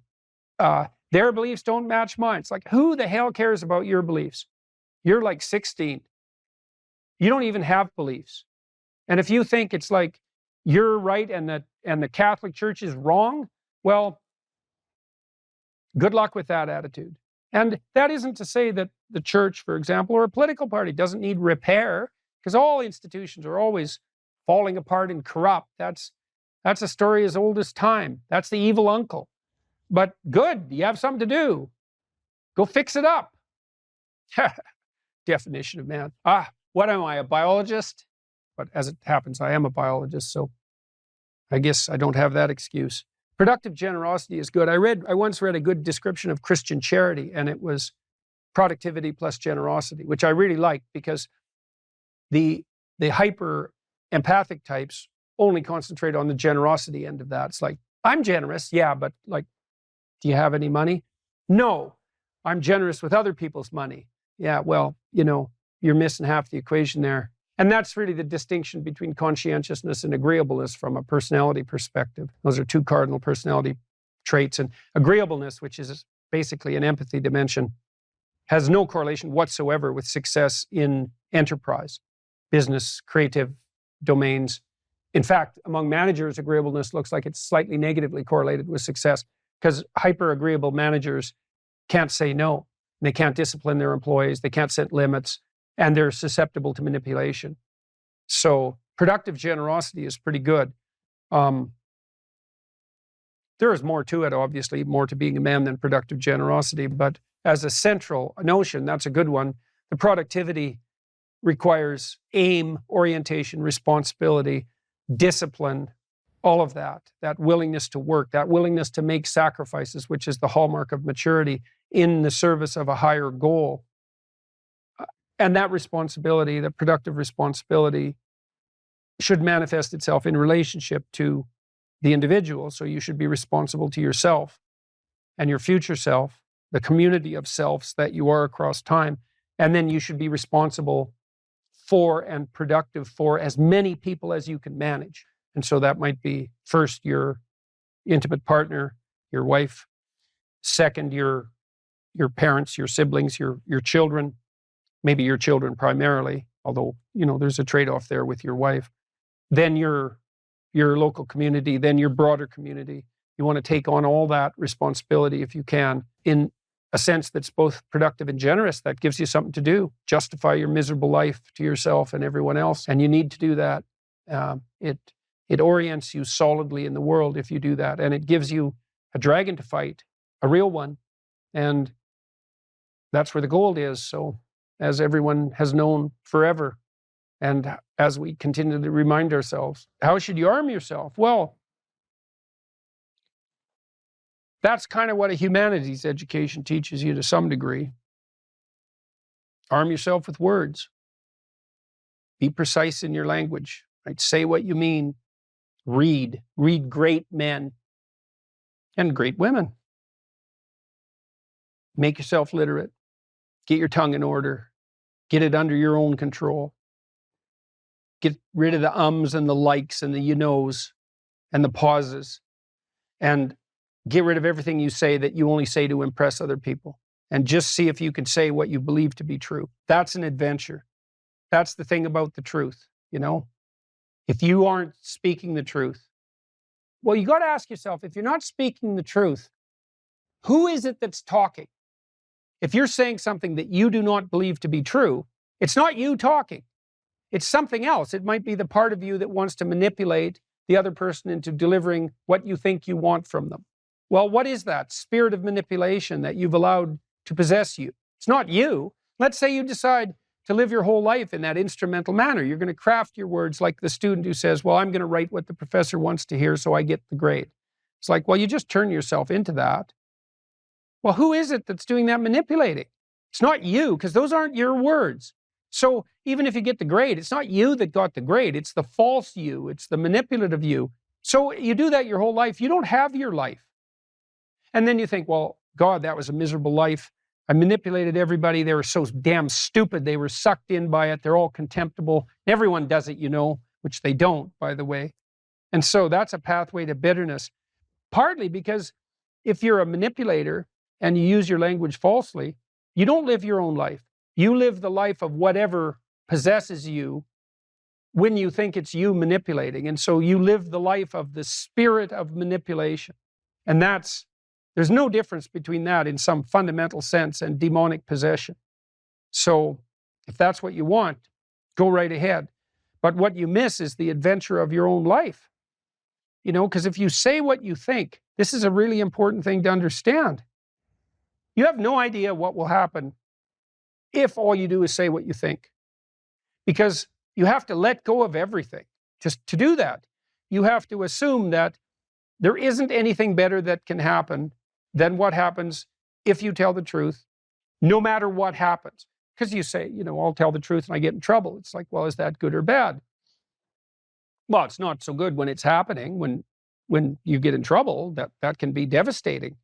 their beliefs don't match mine. It's like, who the hell cares about your beliefs? You're like 16. You don't even have beliefs. And if you think it's like you're right and the Catholic Church is wrong, well, good luck with that attitude. And that isn't to say that the church, for example, or a political party doesn't need repair, because all institutions are always falling apart and corrupt. That's a story as old as time. That's the evil uncle. But good, you have something to do. Go fix it up. Definition of man. What am I, a biologist? But as it happens, I am a biologist, so I guess I don't have that excuse. Productive generosity is good. I once read a good description of Christian charity, and it was productivity plus generosity, which I really liked, because the hyper empathic types only concentrate on the generosity end of that. It's like, I'm generous, yeah, but like, do you have any money? No, I'm generous with other people's money. Yeah, well, you know, you're missing half the equation there. And that's really the distinction between conscientiousness and agreeableness from a personality perspective. Those are two cardinal personality traits. And agreeableness, which is basically an empathy dimension, has no correlation whatsoever with success in enterprise, business, creative domains. In fact, among managers, agreeableness looks like it's slightly negatively correlated with success, because hyper-agreeable managers can't say no. They can't discipline their employees. They can't set limits. and they're susceptible to manipulation. So productive generosity is pretty good. There is more to it, obviously, more to being a man than productive generosity, but as a central notion, that's a good one. The productivity requires aim, orientation, responsibility, discipline, all of that willingness to work, that willingness to make sacrifices, which is the hallmark of maturity in the service of a higher goal. And that responsibility, that productive responsibility, should manifest itself in relationship to the individual. So you should be responsible to yourself and your future self, the community of selves that you are across time. And then you should be responsible for and productive for as many people as you can manage. And so that might be first your intimate partner, your wife, second your parents, your siblings, your children, maybe your children primarily, although, there's a trade-off there with your wife. Then your local community, then your broader community. You want to take on all that responsibility if you can, in a sense that's both productive and generous. That gives you something to do. Justify your miserable life to yourself and everyone else. And you need to do that. It orients you solidly in the world if you do that. And it gives you a dragon to fight, a real one. And that's where the gold is. So as everyone has known forever, and as we continue to remind ourselves, how should you arm yourself? Well, that's kind of what a humanities education teaches you to some degree. Arm yourself with words. Be precise in your language. Right? Say what you mean. Read great men and great women. Make yourself literate. Get your tongue in order. Get it under your own control. Get rid of the ums and the likes and the you knows and the pauses. And get rid of everything you say that you only say to impress other people. And just see if you can say what you believe to be true. That's an adventure. That's the thing about the truth, If you aren't speaking the truth, well, you got to ask yourself, if you're not speaking the truth, who is it that's talking? If you're saying something that you do not believe to be true, it's not you talking. It's something else. It might be the part of you that wants to manipulate the other person into delivering what you think you want from them. Well, what is that spirit of manipulation that you've allowed to possess you? It's not you. Let's say you decide to live your whole life in that instrumental manner. You're going to craft your words like the student who says, well, I'm going to write what the professor wants to hear so I get the grade. It's like, well, you just turn yourself into that. Well, who is it that's doing that manipulating? It's not you, because those aren't your words. So even if you get the grade, it's not you that got the grade. It's the false you. It's the manipulative you. So you do that your whole life. You don't have your life. And then you think, well, God, that was a miserable life. I manipulated everybody. They were so damn stupid. They were sucked in by it. They're all contemptible. Everyone does it, which they don't, by the way. And so that's a pathway to bitterness. Partly because if you're a manipulator and you use your language falsely, you don't live your own life. You live the life of whatever possesses you when you think it's you manipulating. And so you live the life of the spirit of manipulation. And there's no difference between that in some fundamental sense and demonic possession. So if that's what you want, go right ahead. But what you miss is the adventure of your own life. Because if you say what you think, this is a really important thing to understand. You have no idea what will happen if all you do is say what you think. Because you have to let go of everything. Just to do that, you have to assume that there isn't anything better that can happen than what happens if you tell the truth, no matter what happens. Because you say, I'll tell the truth and I get in trouble. It's like, well, is that good or bad? Well, it's not so good when it's happening. When you get in trouble, that can be devastating.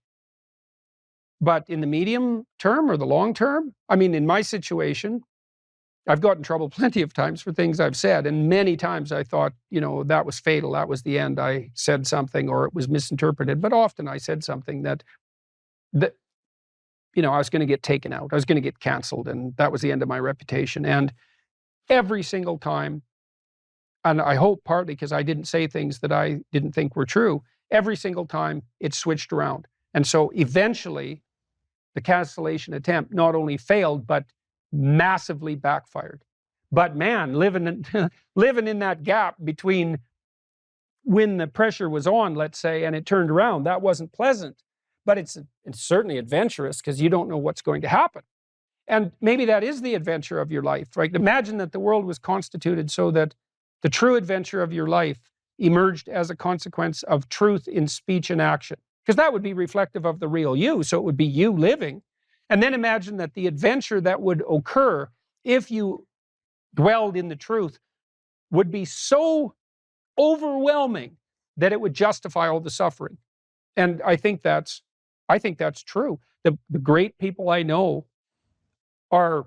But in the medium term or the long term, in my situation, I've gotten in trouble plenty of times for things I've said. And many times I thought, that was fatal. That was the end. I said something or it was misinterpreted. But often I said something that I was going to get taken out. I was going to get canceled. And that was the end of my reputation. And every single time, and I hope partly because I didn't say things that I didn't think were true, every single time it switched around. And so eventually the cancellation attempt not only failed, but massively backfired. But man, living in that gap between when the pressure was on, let's say, and it turned around, that wasn't pleasant. But it's certainly adventurous because you don't know what's going to happen. And maybe that is the adventure of your life, right? Imagine that the world was constituted so that the true adventure of your life emerged as a consequence of truth in speech and action. Because that would be reflective of the real you, so it would be you living. And then imagine that the adventure that would occur if you dwelled in the truth would be so overwhelming that it would justify all the suffering. And I think that's true. The great people I know are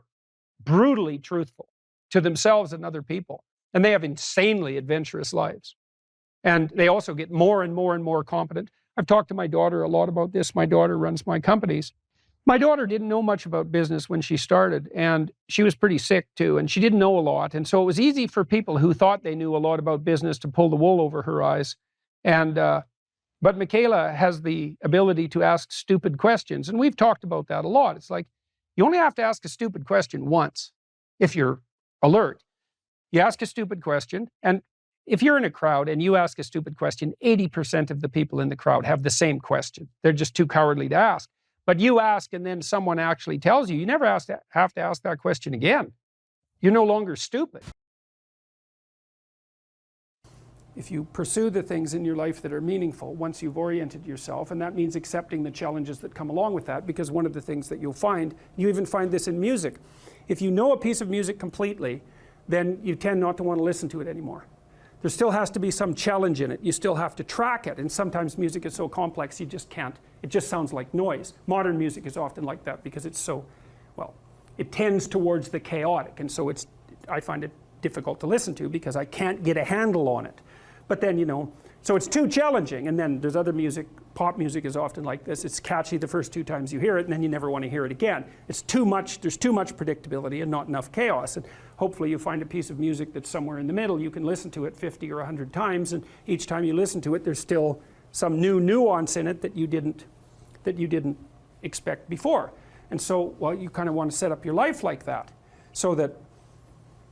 brutally truthful to themselves and other people. And they have insanely adventurous lives. And they also get more and more and more competent. I've talked to my daughter a lot about this. My daughter runs my companies. My daughter didn't know much about business when she started, and she was pretty sick too, and she didn't know a lot. And so it was easy for people who thought they knew a lot about business to pull the wool over her eyes. And but Michaela has the ability to ask stupid questions, and we've talked about that a lot. It's like, you only have to ask a stupid question once if you're alert. You ask a stupid question, and if you're in a crowd and you ask a stupid question, 80% of the people in the crowd have the same question. They're just too cowardly to ask. But you ask and then someone actually tells you, you never have to ask that question again. You're no longer stupid. If you pursue the things in your life that are meaningful, once you've oriented yourself, and that means accepting the challenges that come along with that, because one of the things that you'll find, you even find this in music, if you know a piece of music completely, then you tend not to want to listen to it anymore. There still has to be some challenge in it. You still have to track it, and sometimes music is so complex you just can't. It just sounds like noise. Modern music is often like that because it's so, well, it tends towards the chaotic, and so I find it difficult to listen to because I can't get a handle on it. But then, so it's too challenging. And then there's other music, pop music is often like this. It's catchy the first 2 times you hear it, and then you never want to hear it again. It's too much, there's too much predictability and not enough chaos. And hopefully you find a piece of music that's somewhere in the middle. You can listen to it 50 or 100 times, and each time you listen to it, there's still some new nuance in it that you didn't expect before. And so, well, you kind of want to set up your life like that, so that,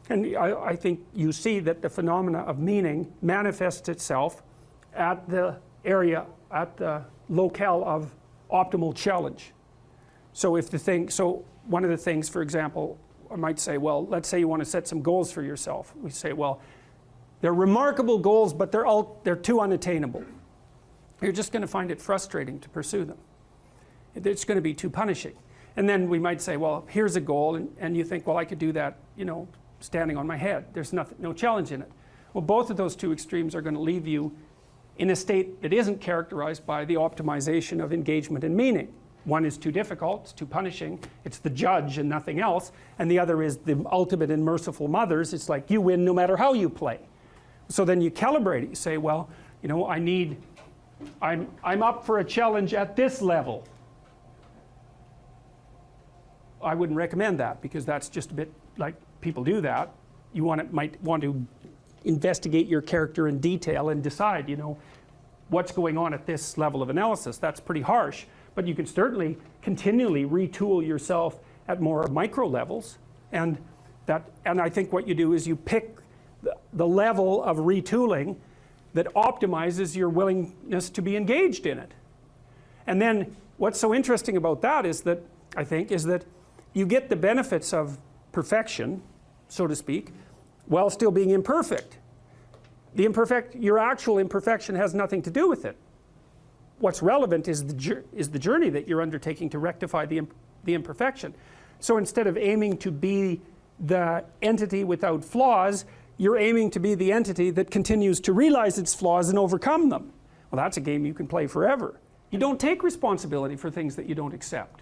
and I think you see that the phenomena of meaning manifests itself at the area, at the locale of optimal challenge. So one of the things, for example, I might say, well, let's say you want to set some goals for yourself. We say, well, they're remarkable goals, but they're too unattainable. You're just going to find it frustrating to pursue them. It's going to be too punishing. And then we might say, well, here's a goal, and you think, well, I could do that, standing on my head. There's no challenge in it. Well, both of those two extremes are going to leave you in a state that isn't characterized by the optimization of engagement and meaning. One is too difficult, it's too punishing, it's the judge and nothing else, and the other is the ultimate and merciful mothers. It's like you win no matter how you play. So then you calibrate it. You say, well, I'm up for a challenge at this level. I wouldn't recommend that, because that's just a bit like people do that. You might want to investigate your character in detail and decide, what's going on at this level of analysis. That's pretty harsh, but you can certainly continually retool yourself at more micro levels, and I think what you do is you pick the level of retooling that optimizes your willingness to be engaged in it. And then what's so interesting about that is that, I think, is that you get the benefits of perfection, so to speak, while still being imperfect. Your actual imperfection has nothing to do with it. What's relevant is the journey that you're undertaking to rectify the imperfection. So instead of aiming to be the entity without flaws, you're aiming to be the entity that continues to realize its flaws and overcome them. Well, that's a game you can play forever. You don't take responsibility for things that you don't accept.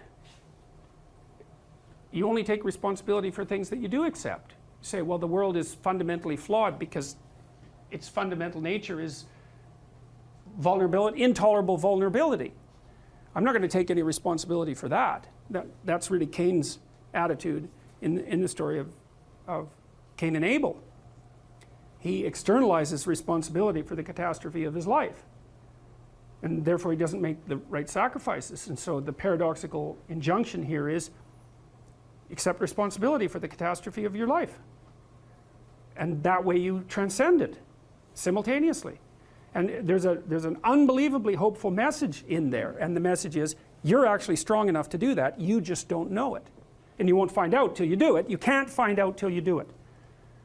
You only take responsibility for things that you do accept. You say, well, the world is fundamentally flawed because its fundamental nature is vulnerability, intolerable vulnerability. I'm not going to take any responsibility for that. That's really Cain's attitude in the story of Cain and Abel. He externalizes responsibility for the catastrophe of his life, and therefore he doesn't make the right sacrifices. And so the paradoxical injunction here is accept responsibility for the catastrophe of your life. And that way you transcend it simultaneously. And there's an unbelievably hopeful message in there, and the message is, you're actually strong enough to do that, you just don't know it. And you won't find out till you do it. You can't find out till you do it.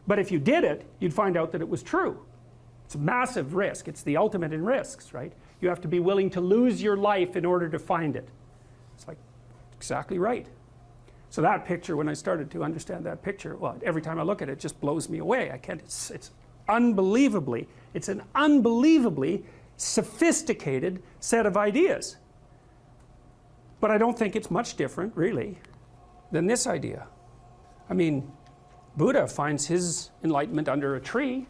But if you did it, you'd find out that it was true. It's a massive risk. It's the ultimate in risks, right? You have to be willing to lose your life in order to find it. It's like, exactly right. So that picture, when I started to understand that picture, well, every time I look at it, it just blows me away. I can't, it's unbelievably, it's an unbelievably sophisticated set of ideas. But I don't think it's much different, really, than this idea. I mean, Buddha finds his enlightenment under a tree.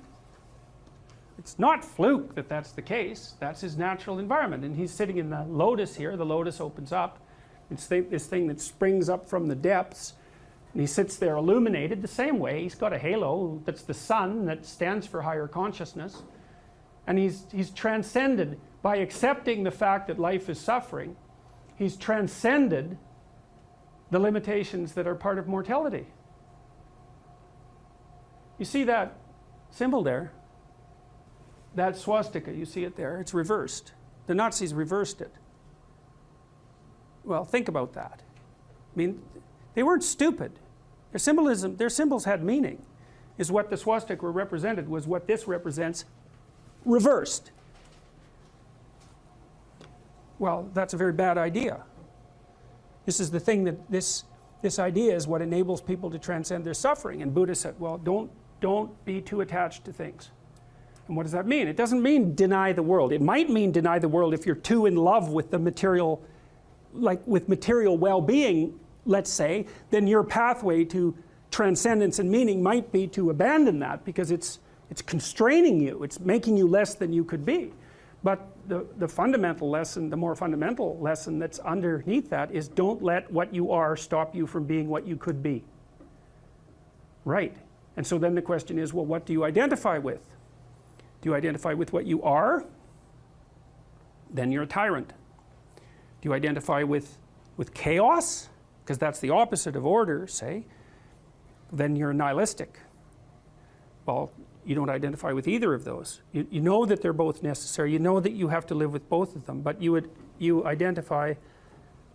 It's not fluke that that's the case. That's his natural environment. And he's sitting in the lotus here. The lotus opens up. It's this thing that springs up from the depths. And he sits there illuminated the same way. He's got a halo that's the sun that stands for higher consciousness. And he's transcended by accepting the fact that life is suffering. He's transcended the limitations that are part of mortality. You see that symbol there? That swastika, you see it there? It's reversed. The Nazis reversed it. Well, think about that. I mean, they weren't stupid. Their symbolism, their symbols had meaning. Is what the swastika represented was what this represents reversed. Well, that's a very bad idea. This is the thing that this idea is what enables people to transcend their suffering. And Buddha said, well, don't be too attached to things. And what does that mean? It doesn't mean deny the world. It might mean deny the world if you're too in love with the material, like with material well-being, let's say, then your pathway to transcendence and meaning might be to abandon that because it's constraining you. It's making you less than you could be. But the fundamental lesson, the more fundamental lesson that's underneath that is don't let what you are stop you from being what you could be. Right. And so then the question is, well, what do you identify with? Do you identify with what you are? Then you're a tyrant. Do you identify with chaos? Because that's the opposite of order, say. Then you're nihilistic. Well, you don't identify with either of those. You know that they're both necessary. You know that you have to live with both of them. But you identify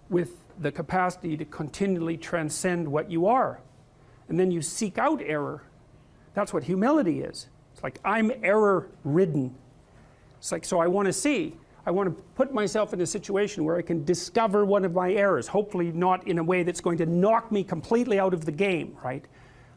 with the capacity to continually transcend what you are. And then you seek out error. That's what humility is. It's like, I'm error-ridden. It's like, so I want to put myself in a situation where I can discover one of my errors, hopefully not in a way that's going to knock me completely out of the game, right?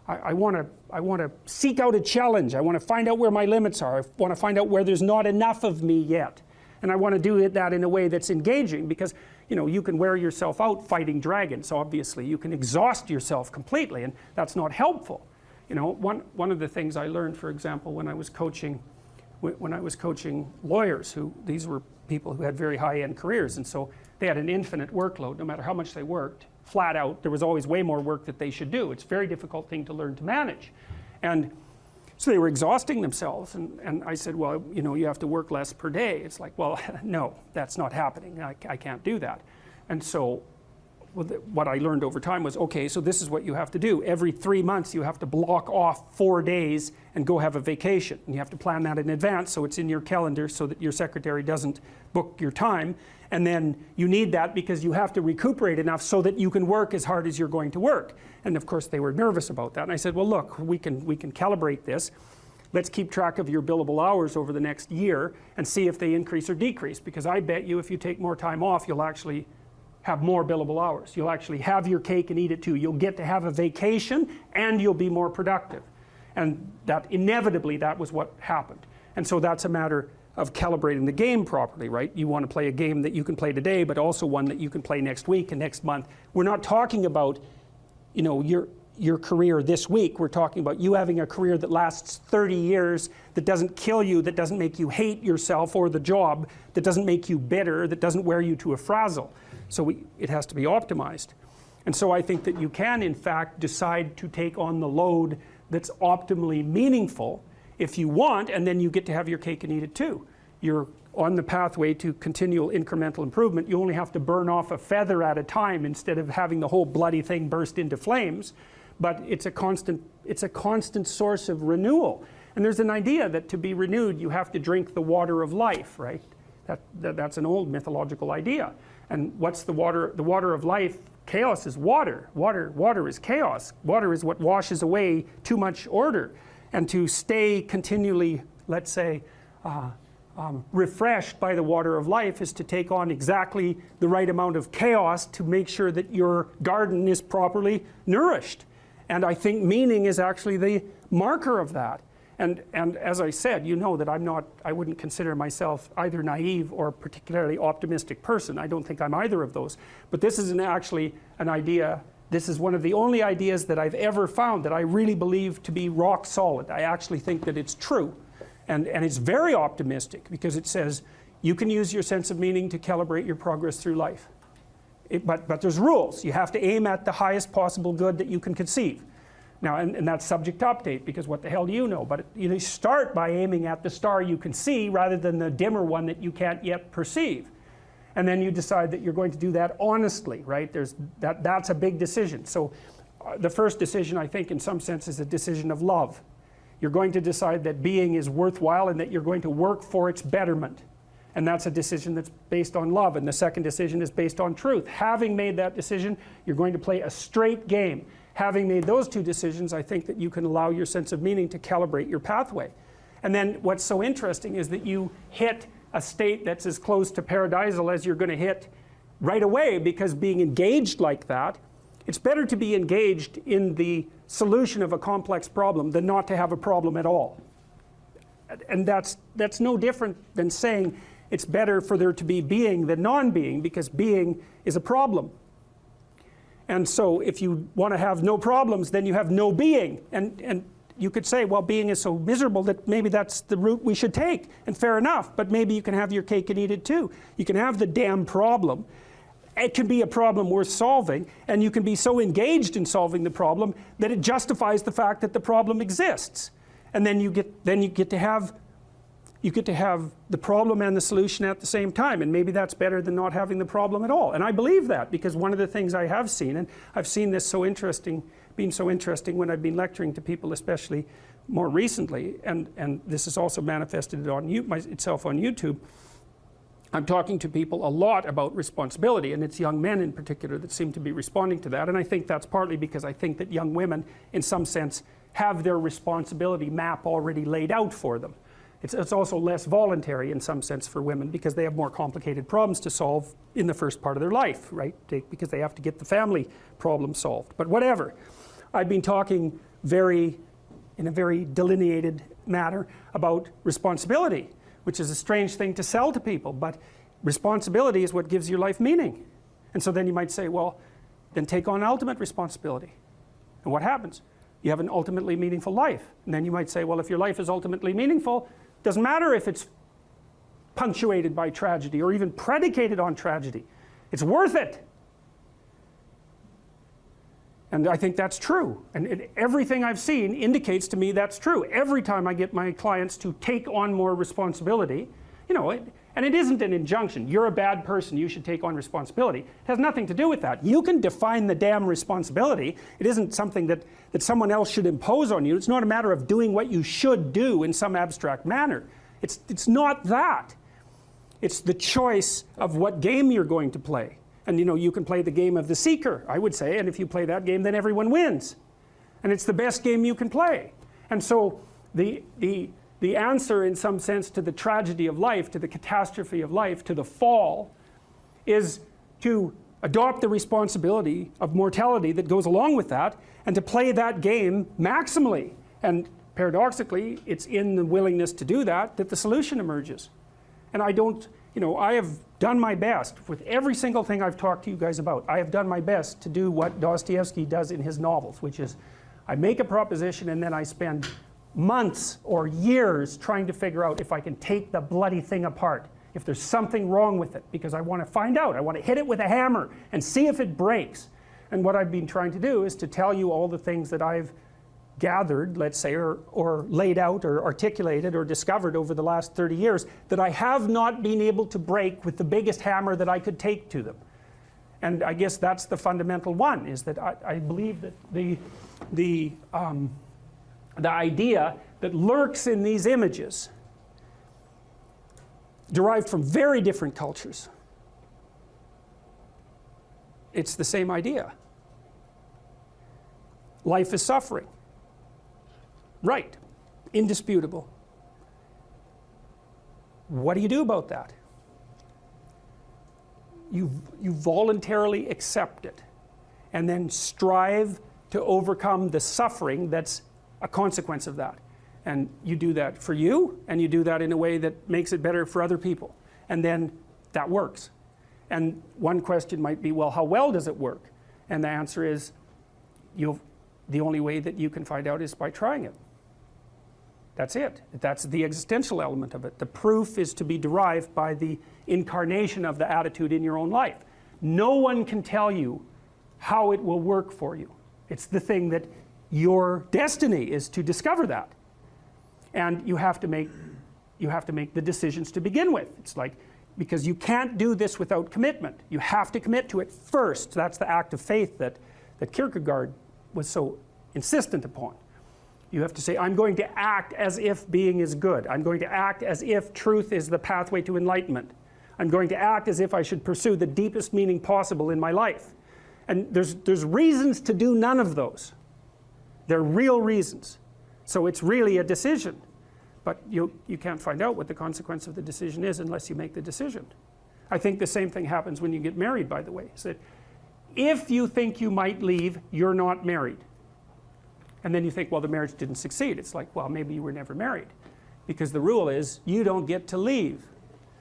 I want to seek out a challenge. I want to find out where my limits are. I want to find out where there's not enough of me yet. And I want to do that in a way that's engaging because, you know, you can wear yourself out fighting dragons, obviously. You can exhaust yourself completely, and that's not helpful. You know, one of the things I learned, for example, when I was coaching lawyers, these were people who had very high-end careers, and so they had an infinite workload. No matter how much they worked, flat out, there was always way more work that they should do. It's a very difficult thing to learn to manage. And so they were exhausting themselves, and I said, well, you know, you have to work less per day. It's like, well, no, that's not happening. I can't do that. And so what I learned over time was, okay, so this is what you have to do. Every 3 months you have to block off 4 days and go have a vacation. And you have to plan that in advance so it's in your calendar so that your secretary doesn't book your time. And then you need that because you have to recuperate enough so that you can work as hard as you're going to work. And of course they were nervous about that. And I said, well, look, we can calibrate this. Let's keep track of your billable hours over the next year and see if they increase or decrease. Because I bet you if you take more time off, you'll actually have more billable hours. You'll actually have your cake and eat it too. You'll get to have a vacation and you'll be more productive. And that inevitably, that was what happened. And so that's a matter of calibrating the game properly, right? You want to play a game that you can play today, but also one that you can play next week and next month. We're not talking about, you know, your career this week. We're talking about you having a career that lasts 30 years, that doesn't kill you, that doesn't make you hate yourself or the job, that doesn't make you bitter, that doesn't wear you to a frazzle. So it has to be optimized. And so I think that you can, in fact, decide to take on the load that's optimally meaningful if you want, and then you get to have your cake and eat it too. You're on the pathway to continual incremental improvement, you only have to burn off a feather at a time instead of having the whole bloody thing burst into flames. But it's a constant source of renewal. And there's an idea that to be renewed, you have to drink the water of life, right? That's an old mythological idea. And what's the water? The water of life, chaos is water. Water is chaos. Water is what washes away too much order. And to stay continually, let's say, refreshed by the water of life is to take on exactly the right amount of chaos to make sure that your garden is properly nourished. And I think meaning is actually the marker of that. And as I said, you know that I wouldn't consider myself either naive or particularly optimistic person. I don't think I'm either of those. But this is actually an idea, this is one of the only ideas that I've ever found that I really believe to be rock solid. I actually think that it's true. And it's very optimistic because it says you can use your sense of meaning to calibrate your progress through life. But there's rules. You have to aim at the highest possible good that you can conceive. Now, and that's subject to update, because what the hell do you know? But you start by aiming at the star you can see rather than the dimmer one that you can't yet perceive. And then you decide that you're going to do that honestly, right? That's a big decision. So the first decision, I think, in some sense, is a decision of love. You're going to decide that being is worthwhile and that you're going to work for its betterment. And that's a decision that's based on love. And the second decision is based on truth. Having made that decision, you're going to play a straight game. Having made those two decisions, I think that you can allow your sense of meaning to calibrate your pathway. And then what's so interesting is that you hit a state that's as close to paradisal as you're going to hit right away, because being engaged like that, it's better to be engaged in the solution of a complex problem than not to have a problem at all. And that's no different than saying it's better for there to be being than non-being, because being is a problem. And so if you want to have no problems, then you have no being. And you could say, well, being is so miserable that maybe that's the route we should take. And fair enough, but maybe you can have your cake and eat it too. You can have the damn problem. It can be a problem worth solving, and you can be so engaged in solving the problem that it justifies the fact that the problem exists. And then you get to have the problem and the solution at the same time, and maybe that's better than not having the problem at all. And I believe that, because one of the things I have seen, and I've seen this being so interesting when I've been lecturing to people, especially more recently, and this is also manifested itself on YouTube. I'm talking to people a lot about responsibility, and it's young men in particular that seem to be responding to that. And I think that's partly because I think that young women, in some sense, have their responsibility map already laid out for them. It's also less voluntary in some sense for women, because they have more complicated problems to solve in the first part of their life, right? Because they have to get the family problem solved. But whatever. I've been talking in a very delineated manner about responsibility, which is a strange thing to sell to people, but responsibility is what gives your life meaning. And so then you might say, well, then take on ultimate responsibility. And what happens? You have an ultimately meaningful life. And then you might say, well, if your life is ultimately meaningful, it doesn't matter if it's punctuated by tragedy or even predicated on tragedy. It's worth it. And I think that's true. And everything I've seen indicates to me that's true. Every time I get my clients to take on more responsibility, and it isn't an injunction. You're a bad person, you should take on responsibility. It has nothing to do with that. You can define the damn responsibility. It isn't something that someone else should impose on you. It's not a matter of doing what you should do in some abstract manner. It's not that. It's the choice of what game you're going to play. And you can play the game of the seeker, I would say, and if you play that game, then everyone wins. And it's the best game you can play. And so the answer, in some sense, to the tragedy of life, to the catastrophe of life, to the fall, is to adopt the responsibility of mortality that goes along with that, and to play that game maximally. And paradoxically, it's in the willingness to do that the solution emerges. And I have done my best with every single thing I've talked to you guys about. I have done my best to do what Dostoevsky does in his novels, which is I make a proposition and then I spend months or years trying to figure out if I can take the bloody thing apart, if there's something wrong with it, because I want to find out. I want to hit it with a hammer and see if it breaks. And what I've been trying to do is to tell you all the things that I've gathered, let's say, or laid out or articulated or discovered over the last 30 years that I have not been able to break with the biggest hammer that I could take to them. And I guess that's the fundamental one, is that I believe that the idea that lurks in these images, derived from very different cultures, it's the same idea. Life is suffering. Right. Indisputable. What do you do about that? You voluntarily accept it and then strive to overcome the suffering that's a consequence of that. And you do that for you, and you do that in a way that makes it better for other people. And then that works. And one question might be, well, how well does it work? And the answer is, the only way that you can find out is by trying it. That's it. That's the existential element of it. The proof is to be derived by the incarnation of the attitude in your own life. No one can tell you how it will work for you. It's the thing that your destiny is to discover that. And you have to make the decisions to begin with. It's like, because you can't do this without commitment. You have to commit to it first. That's the act of faith that Kierkegaard was so insistent upon. You have to say, I'm going to act as if being is good. I'm going to act as if truth is the pathway to enlightenment. I'm going to act as if I should pursue the deepest meaning possible in my life. And there's reasons to do none of those. They're real reasons. So it's really a decision. But you can't find out what the consequence of the decision is unless you make the decision. I think the same thing happens when you get married, by the way. So if you think you might leave, you're not married. And then you think, well, the marriage didn't succeed. It's like, well, maybe you were never married. Because the rule is, you don't get to leave.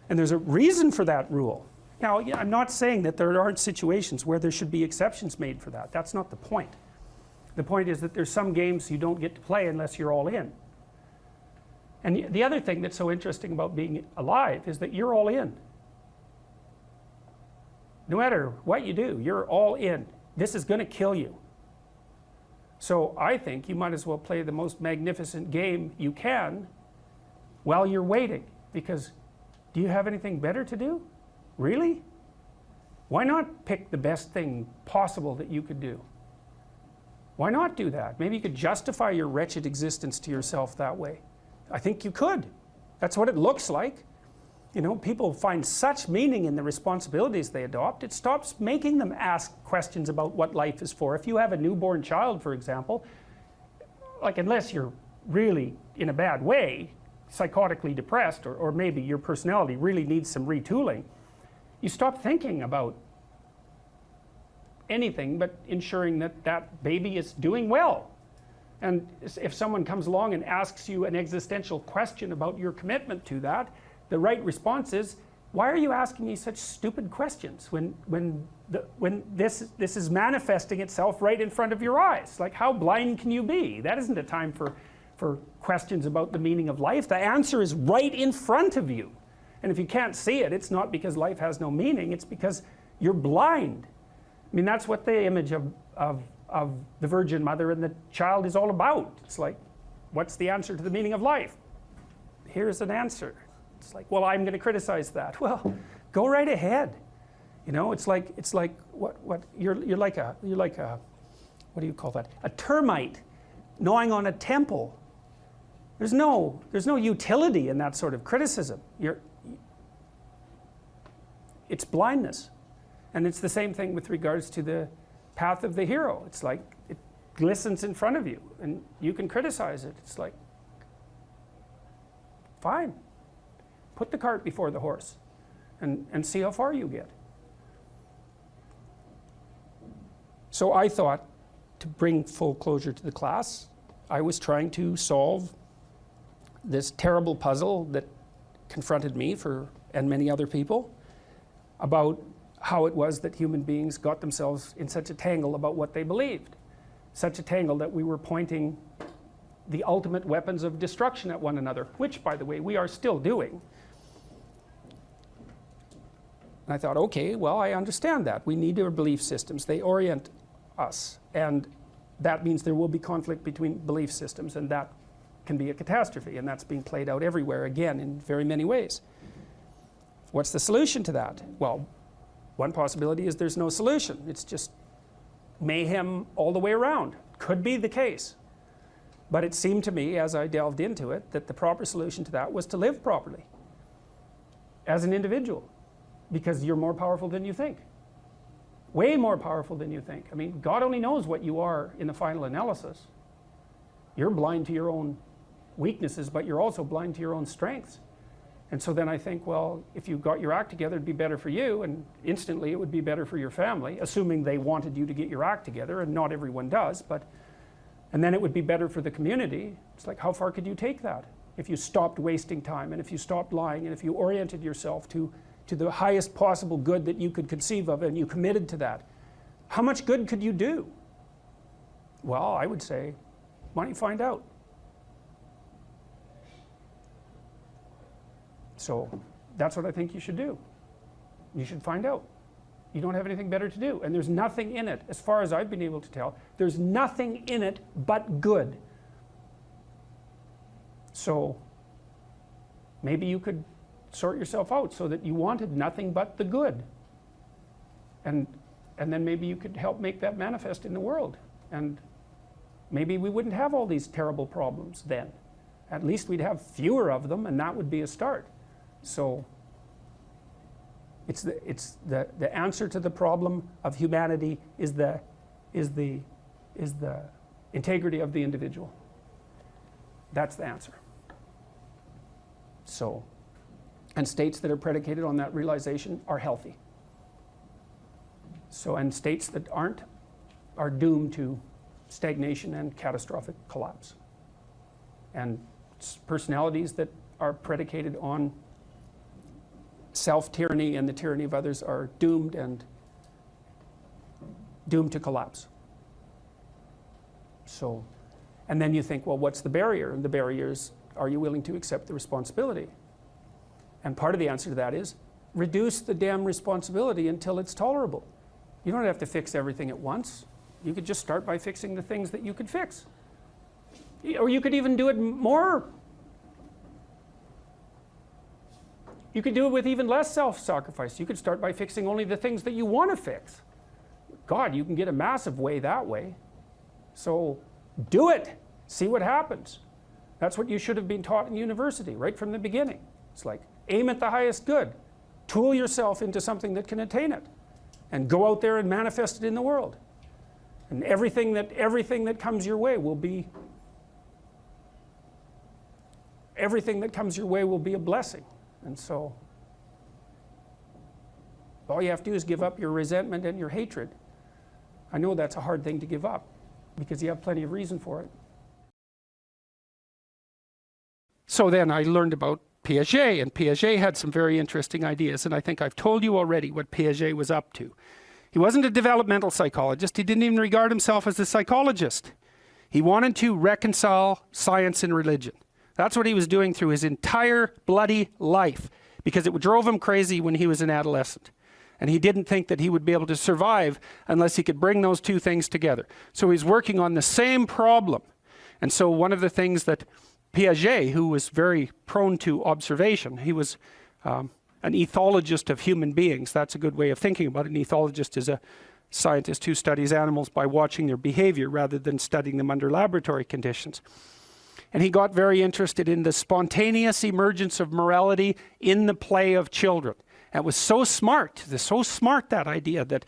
And there's a reason for that rule. Now, I'm not saying that there aren't situations where there should be exceptions made for that. That's not the point. The point is that there's some games you don't get to play unless you're all in. And the other thing that's so interesting about being alive is that you're all in. No matter what you do, you're all in. This is going to kill you. So I think you might as well play the most magnificent game you can while you're waiting. Because do you have anything better to do? Really? Why not pick the best thing possible that you could do? Why not do that? Maybe you could justify your wretched existence to yourself that way. I think you could. That's what it looks like. You know, people find such meaning in the responsibilities they adopt, it stops making them ask questions about what life is for. If you have a newborn child, for example, like, unless you're really in a bad way, psychotically depressed, or maybe your personality really needs some retooling, you stop thinking about anything but ensuring that that baby is doing well. And if someone comes along and asks you an existential question about your commitment to that, the right response is, why are you asking me such stupid questions when this is manifesting itself right in front of your eyes? Like, how blind can you be? That isn't a time for questions about the meaning of life. The answer is right in front of you. And if you can't see it, it's not because life has no meaning, it's because you're blind. I mean, that's what the image of the Virgin Mother and the child is all about. It's like, what's the answer to the meaning of life? Here's an answer. It's like, well, I'm going to criticize that. Well, go right ahead. You know, it's like what you're like a what do you call that? A termite gnawing on a temple. There's no utility in that sort of criticism. It's blindness. And it's the same thing with regards to the path of the hero. It's like it glistens in front of you and you can criticize it. It's like, fine. Put the cart before the horse and see how far you get. So I thought, to bring full closure to the class, I was trying to solve this terrible puzzle that confronted me and many other people about how it was that human beings got themselves in such a tangle about what they believed. Such a tangle that we were pointing the ultimate weapons of destruction at one another, which, by the way, we are still doing. And I thought, okay, well, I understand that. We need our belief systems. They orient us. And that means there will be conflict between belief systems, and that can be a catastrophe, and that's being played out everywhere again in very many ways. What's the solution to that? Well, one possibility is there's no solution. It's just mayhem all the way around. Could be the case. But it seemed to me, as I delved into it, that the proper solution to that was to live properly as an individual, because you're more powerful than you think. Way more powerful than you think. I mean, God only knows what you are in the final analysis. You're blind to your own weaknesses, but you're also blind to your own strengths. And so then I think, well, if you got your act together, it'd be better for you, and instantly it would be better for your family, assuming they wanted you to get your act together, and not everyone does, and then it would be better for the community. It's like, how far could you take that? If you stopped wasting time, and if you stopped lying, and if you oriented yourself to the highest possible good that you could conceive of, and you committed to that, how much good could you do? Well, I would say, why don't you find out? So that's what I think you should do. You should find out. You don't have anything better to do. And there's nothing in it, as far as I've been able to tell, there's nothing in it but good. So maybe you could sort yourself out so that you wanted nothing but the good. And then maybe you could help make that manifest in the world. And maybe we wouldn't have all these terrible problems then. At least we'd have fewer of them, and that would be a start. So it's the answer to the problem of humanity is the integrity of the individual. That's the answer. So, and states that are predicated on that realization are healthy. So, and states that aren't are doomed to stagnation and catastrophic collapse. And personalities that are predicated on self-tyranny and the tyranny of others are doomed to collapse. So, and then you think, well, what's the barrier? And the barrier is, are you willing to accept the responsibility? And part of the answer to that is, reduce the damn responsibility until it's tolerable. You don't have to fix everything at once. You could just start by fixing the things that you could fix. Or you could even do it more. You could do it with even less self-sacrifice. You could start by fixing only the things that you want to fix. God, you can get a massive way that way. So do it. See what happens. That's what you should have been taught in university right from the beginning. It's like, aim at the highest good. Tool yourself into something that can attain it. And go out there and manifest it in the world. And everything that comes your way will be a blessing. And so all you have to do is give up your resentment and your hatred. I know that's a hard thing to give up because you have plenty of reason for it. So then I learned about Piaget, and Piaget had some very interesting ideas, and I think I've told you already what Piaget was up to. He wasn't a developmental psychologist. He didn't even regard himself as a psychologist. He wanted to reconcile science and religion. That's what he was doing through his entire bloody life, because it drove him crazy when he was an adolescent. And he didn't think that he would be able to survive unless he could bring those two things together. So he's working on the same problem. And so one of the things that Piaget, who was very prone to observation, he was an ethologist of human beings. That's a good way of thinking about it. An ethologist is a scientist who studies animals by watching their behavior rather than studying them under laboratory conditions. And he got very interested in the spontaneous emergence of morality in the play of children. And it was so smart, that idea that,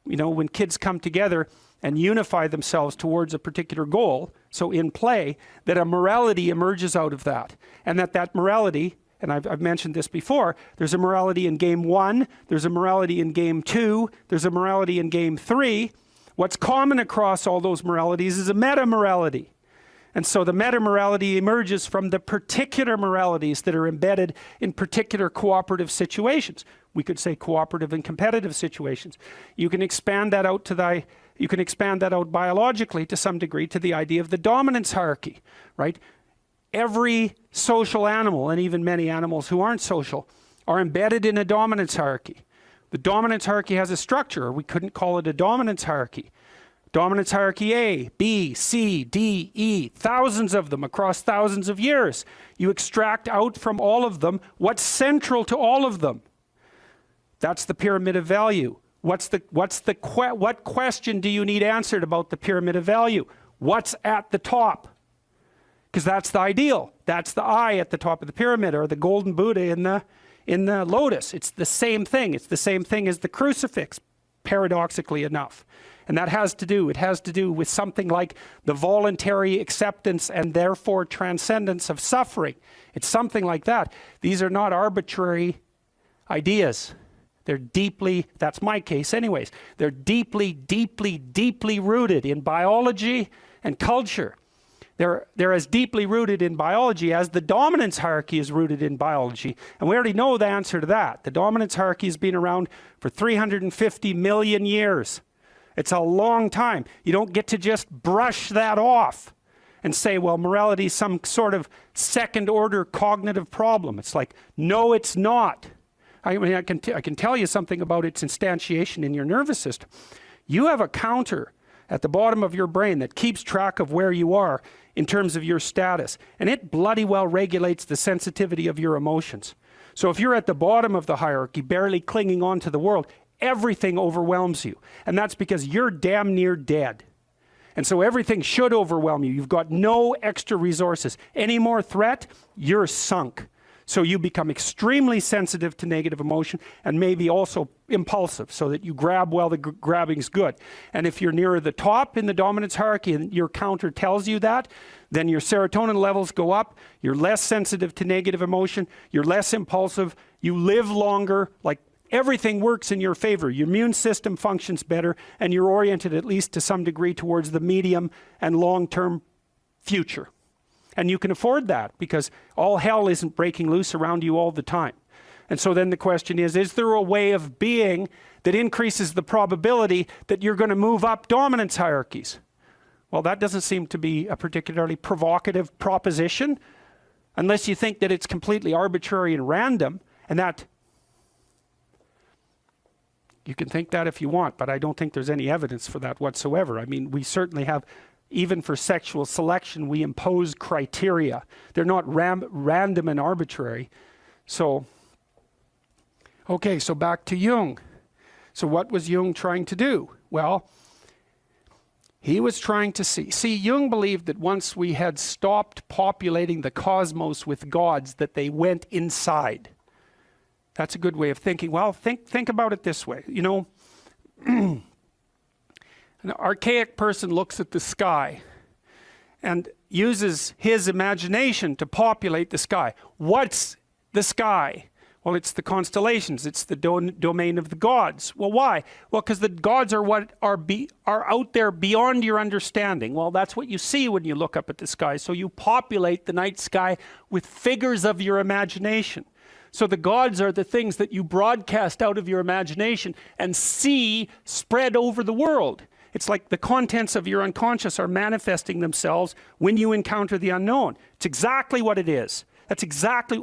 you know, when kids come together and unify themselves towards a particular goal, so in play, that a morality emerges out of that. And that morality, and I've mentioned this before, there's a morality in game 1, there's a morality in game 2, there's a morality in game 3. What's common across all those moralities is a meta-morality. And so the meta-morality emerges from the particular moralities that are embedded in particular cooperative situations. We could say cooperative and competitive situations. You can expand that out biologically to some degree to the idea of the dominance hierarchy, right? Every social animal, and even many animals who aren't social, are embedded in a dominance hierarchy. The dominance hierarchy has a structure. We couldn't call it a dominance hierarchy. Dominance hierarchy A, B, C, D, E, thousands of them across thousands of years. You extract out from all of them what's central to all of them. That's the pyramid of value. What question do you need answered about the pyramid of value? What's at the top? Because that's the ideal. That's the eye at the top of the pyramid, or the golden Buddha in the lotus. It's the same thing. It's the same thing as the crucifix, paradoxically enough. And that has to do with something like the voluntary acceptance and therefore transcendence of suffering. It's something like that. These are not arbitrary ideas. They're deeply, that's my case anyways, they're deeply, deeply, deeply rooted in biology and culture. They're as deeply rooted in biology as the dominance hierarchy is rooted in biology. And we already know the answer to that. The dominance hierarchy has been around for 350 million years. It's a long time. You don't get to just brush that off and say, well, morality is some sort of second order cognitive problem. It's like, no, it's not. I mean, I can tell you something about its instantiation in your nervous system. You have a counter at the bottom of your brain that keeps track of where you are in terms of your status. And it bloody well regulates the sensitivity of your emotions. So if you're at the bottom of the hierarchy, barely clinging on to the world, everything overwhelms you. And that's because you're damn near dead. And so everything should overwhelm you. You've got no extra resources. Any more threat, you're sunk. So you become extremely sensitive to negative emotion and maybe also impulsive, so that you grab while the grabbing's good. And if you're nearer the top in the dominance hierarchy and your counter tells you that, then your serotonin levels go up, you're less sensitive to negative emotion, you're less impulsive, you live longer, like everything works in your favor. Your immune system functions better, and you're oriented at least to some degree towards the medium and long-term future. And you can afford that because all hell isn't breaking loose around you all the time. And so then the question is there a way of being that increases the probability that you're going to move up dominance hierarchies? Well, that doesn't seem to be a particularly provocative proposition, unless you think that it's completely arbitrary and random, and that you can think that if you want, but I don't think there's any evidence for that whatsoever. I mean, we certainly have, even for sexual selection, we impose criteria. They're not random and arbitrary. So, okay, so back to Jung. So what was Jung trying to do? Well, he was trying to see, Jung believed that once we had stopped populating the cosmos with gods, that they went inside. That's a good way of thinking. Well, think about it this way. You know, an archaic person looks at the sky and uses his imagination to populate the sky. What's the sky? Well, it's the constellations. It's the domain of the gods. Well, why? Well, because the gods are what are out there beyond your understanding. Well, that's what you see when you look up at the sky. So you populate the night sky with figures of your imagination. So the gods are the things that you broadcast out of your imagination and see spread over the world. It's like the contents of your unconscious are manifesting themselves when you encounter the unknown. It's exactly what it is. That's exactly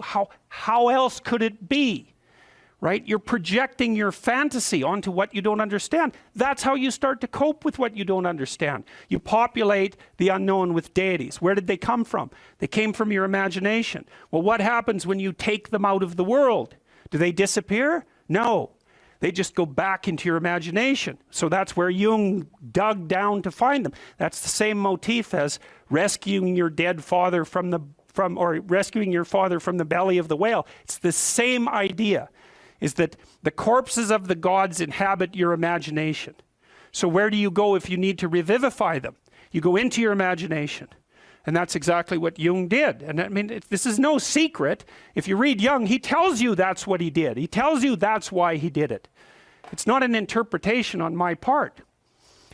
how else could it be, right? You're projecting your fantasy onto what you don't understand. That's how you start to cope with what you don't understand. You populate the unknown with deities. Where did they come from? They came from your imagination. Well, what happens when you take them out of the world? Do they disappear? No. They just go back into your imagination. So that's where Jung dug down to find them. That's the same motif as rescuing your dead father or rescuing your father from the belly of the whale. It's the same idea, is that the corpses of the gods inhabit your imagination. So where do you go if you need to revivify them? You go into your imagination. And that's exactly what Jung did. And I mean, this is no secret. If you read Jung, he tells you that's what he did. He tells you that's why he did it. It's not an interpretation on my part.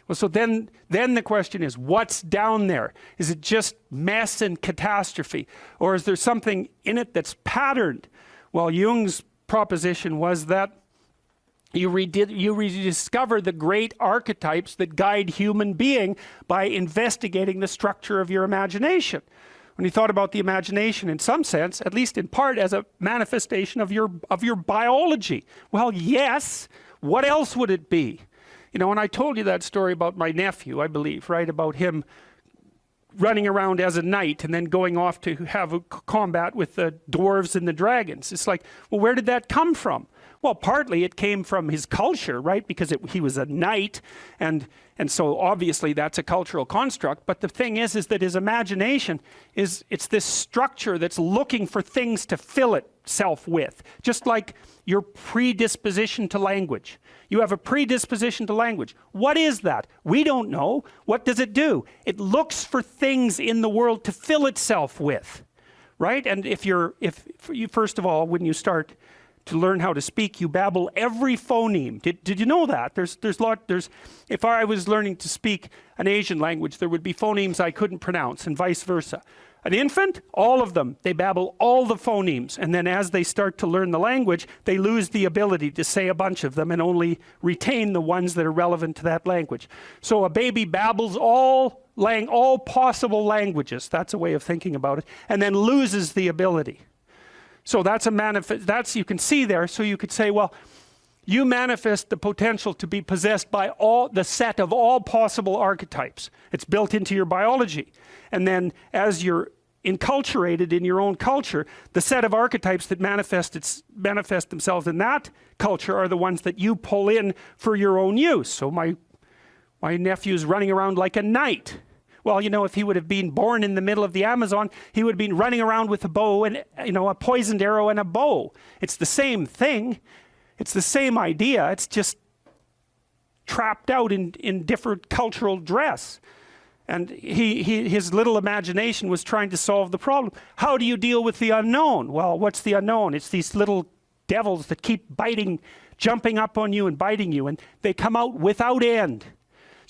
Well, so then the question is, what's down there? Is it just mess and catastrophe? Or is there something in it that's patterned? Well, Jung's proposition was that you rediscover the great archetypes that guide human being by investigating the structure of your imagination. When he thought about the imagination, in some sense, at least in part, as a manifestation of your biology. Well, yes. What else would it be? You know, and I told you that story about my nephew, I believe, right? About him running around as a knight and then going off to have a combat with the dwarves and the dragons. It's like, well, where did that come from? Well, partly it came from his culture, right? Because he was a knight, and so obviously that's a cultural construct. But the thing is that his imagination it's this structure that's looking for things to fill itself with, just like your predisposition to language. You have a predisposition to language. What is that? We don't know. What does it do? It looks for things in the world to fill itself with, right? And if you first of all, when you start to learn how to speak, you babble every phoneme. Did you know that? If I was learning to speak an Asian language, there would be phonemes I couldn't pronounce, and vice versa. An infant, all of them, they babble all the phonemes, and then as they start to learn the language, they lose the ability to say a bunch of them and only retain the ones that are relevant to that language. So a baby babbles all possible languages, that's a way of thinking about it, and then loses the ability. So that's you can see there. So you could say, well, you manifest the potential to be possessed by the set of all possible archetypes. It's built into your biology. And then as you're enculturated in your own culture, the set of archetypes that manifest themselves in that culture are the ones that you pull in for your own use. So my nephew's running around like a knight. Well, you know, if he would have been born in the middle of the Amazon, he would have been running around with a bow and, you know, a poisoned arrow and a bow. It's the same thing. It's the same idea. It's just trapped out in different cultural dress. And his little imagination was trying to solve the problem. How do you deal with the unknown? Well, what's the unknown? It's these little devils that keep jumping up on you and biting you, and they come out without end.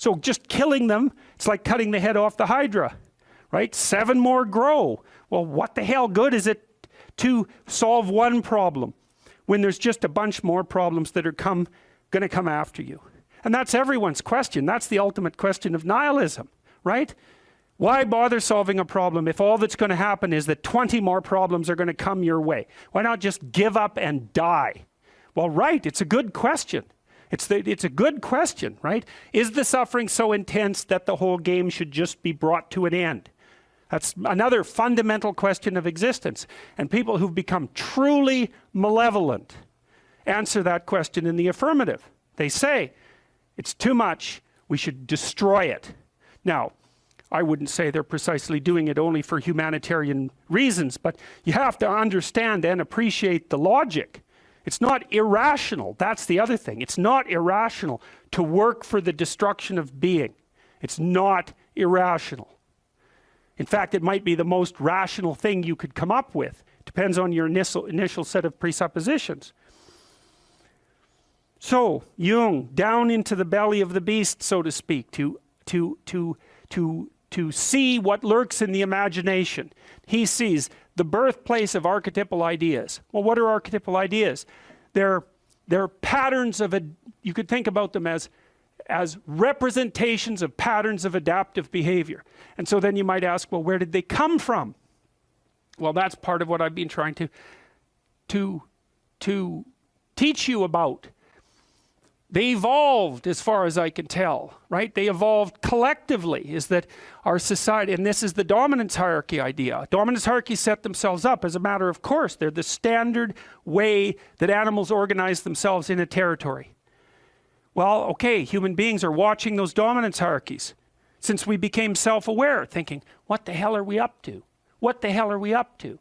So just killing them, it's like cutting the head off the Hydra, right? 7 more grow. Well, what the hell good is it to solve one problem when there's just a bunch more problems that are going to come after you? And that's everyone's question. That's the ultimate question of nihilism, right? Why bother solving a problem if all that's going to happen is that 20 more problems are going to come your way? Why not just give up and die? Well, right, it's a good question. It's a good question, right? Is the suffering so intense that the whole game should just be brought to an end? That's another fundamental question of existence. And people who've become truly malevolent answer that question in the affirmative. They say, it's too much, we should destroy it. Now, I wouldn't say they're precisely doing it only for humanitarian reasons, but you have to understand and appreciate the logic. It's not irrational. That's the other thing. It's not irrational to work for the destruction of being. It's not irrational. In fact, it might be the most rational thing you could come up with. Depends on your initial set of presuppositions. So, Jung, down into the belly of the beast, so to speak, to see what lurks in the imagination. He sees the birthplace of archetypal ideas. Well, what are archetypal ideas? They're patterns you could think about them as representations of patterns of adaptive behavior. And so then you might ask, well, where did they come from? Well, that's part of what I've been trying to teach you about. They evolved, as far as I can tell, right? They evolved collectively, is that our society, and this is the dominance hierarchy idea. Dominance hierarchies set themselves up as a matter of course. They're the standard way that animals organize themselves in a territory. Well, okay, human beings are watching those dominance hierarchies since we became self-aware, thinking, what the hell are we up to? What the hell are we up to?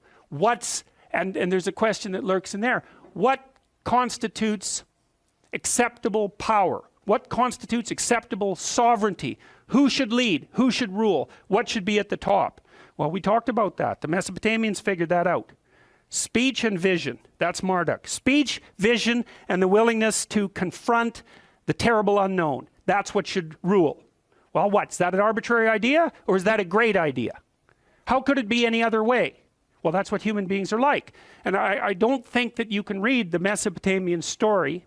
And there's a question that lurks in there. What constitutes acceptable power? What constitutes acceptable sovereignty? Who should lead? Who should rule? What should be at the top? Well, we talked about that. The Mesopotamians figured that out. Speech and vision. That's Marduk. Speech, vision, and the willingness to confront the terrible unknown. That's what should rule. Well, what? Is that an arbitrary idea, or is that a great idea? How could it be any other way? Well, that's what human beings are like. And I don't think that you can read the Mesopotamian story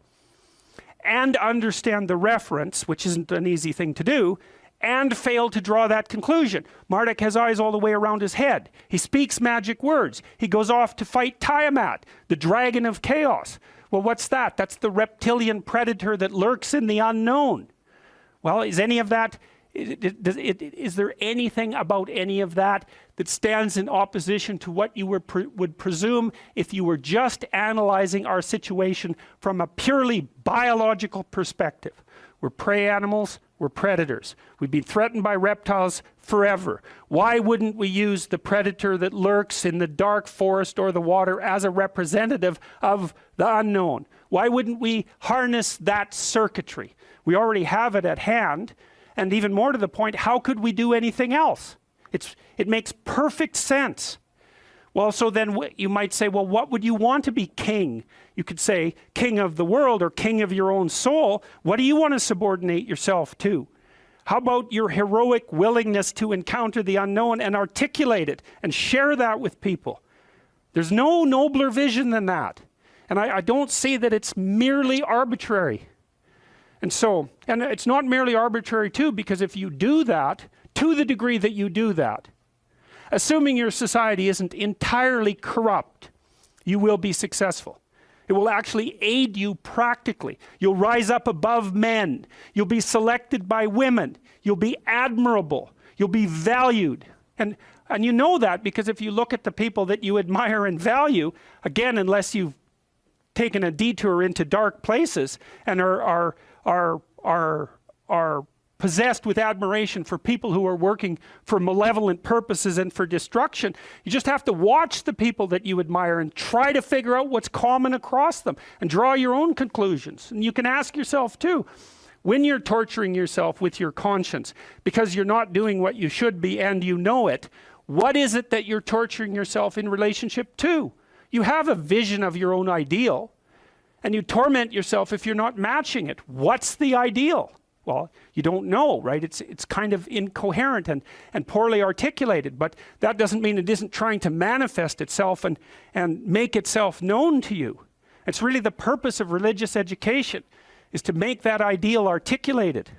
and understand the reference, which isn't an easy thing to do, and fail to draw that conclusion. Marduk has eyes all the way around his head. He speaks magic words. He goes off to fight Tiamat, the dragon of chaos. Well, what's that? That's the reptilian predator that lurks in the unknown. Well, is any of that, is there anything about any of that that stands in opposition to what you would presume if you were just analyzing our situation from a purely biological perspective? We're prey animals, we're predators. We've been threatened by reptiles forever. Why wouldn't we use the predator that lurks in the dark forest or the water as a representative of the unknown? Why wouldn't we harness that circuitry? We already have it at hand, and even more to the point, how could we do anything else? It makes perfect sense. Well, so then you might say, well, what would you want to be king? You could say king of the world or king of your own soul. What do you want to subordinate yourself to? How about your heroic willingness to encounter the unknown and articulate it and share that with people? There's no nobler vision than that. And I don't see that it's merely arbitrary. And it's not merely arbitrary too, because if you do that, to the degree that you do that, assuming your society isn't entirely corrupt, you will be successful. It will actually aid you practically. You'll rise up above men. You'll be selected by women. You'll be admirable. You'll be valued. And you know that because if you look at the people that you admire and value, again, unless you've taken a detour into dark places and are possessed with admiration for people who are working for malevolent purposes and for destruction, you just have to watch the people that you admire and try to figure out what's common across them and draw your own conclusions. And you can ask yourself too, when you're torturing yourself with your conscience because you're not doing what you should be and you know it, what is it that you're torturing yourself in relationship to? You have a vision of your own ideal and you torment yourself if you're not matching it. What's the ideal? Well, you don't know, right? It's kind of incoherent and poorly articulated, but that doesn't mean it isn't trying to manifest itself and make itself known to you. It's really the purpose of religious education, is to make that ideal articulated.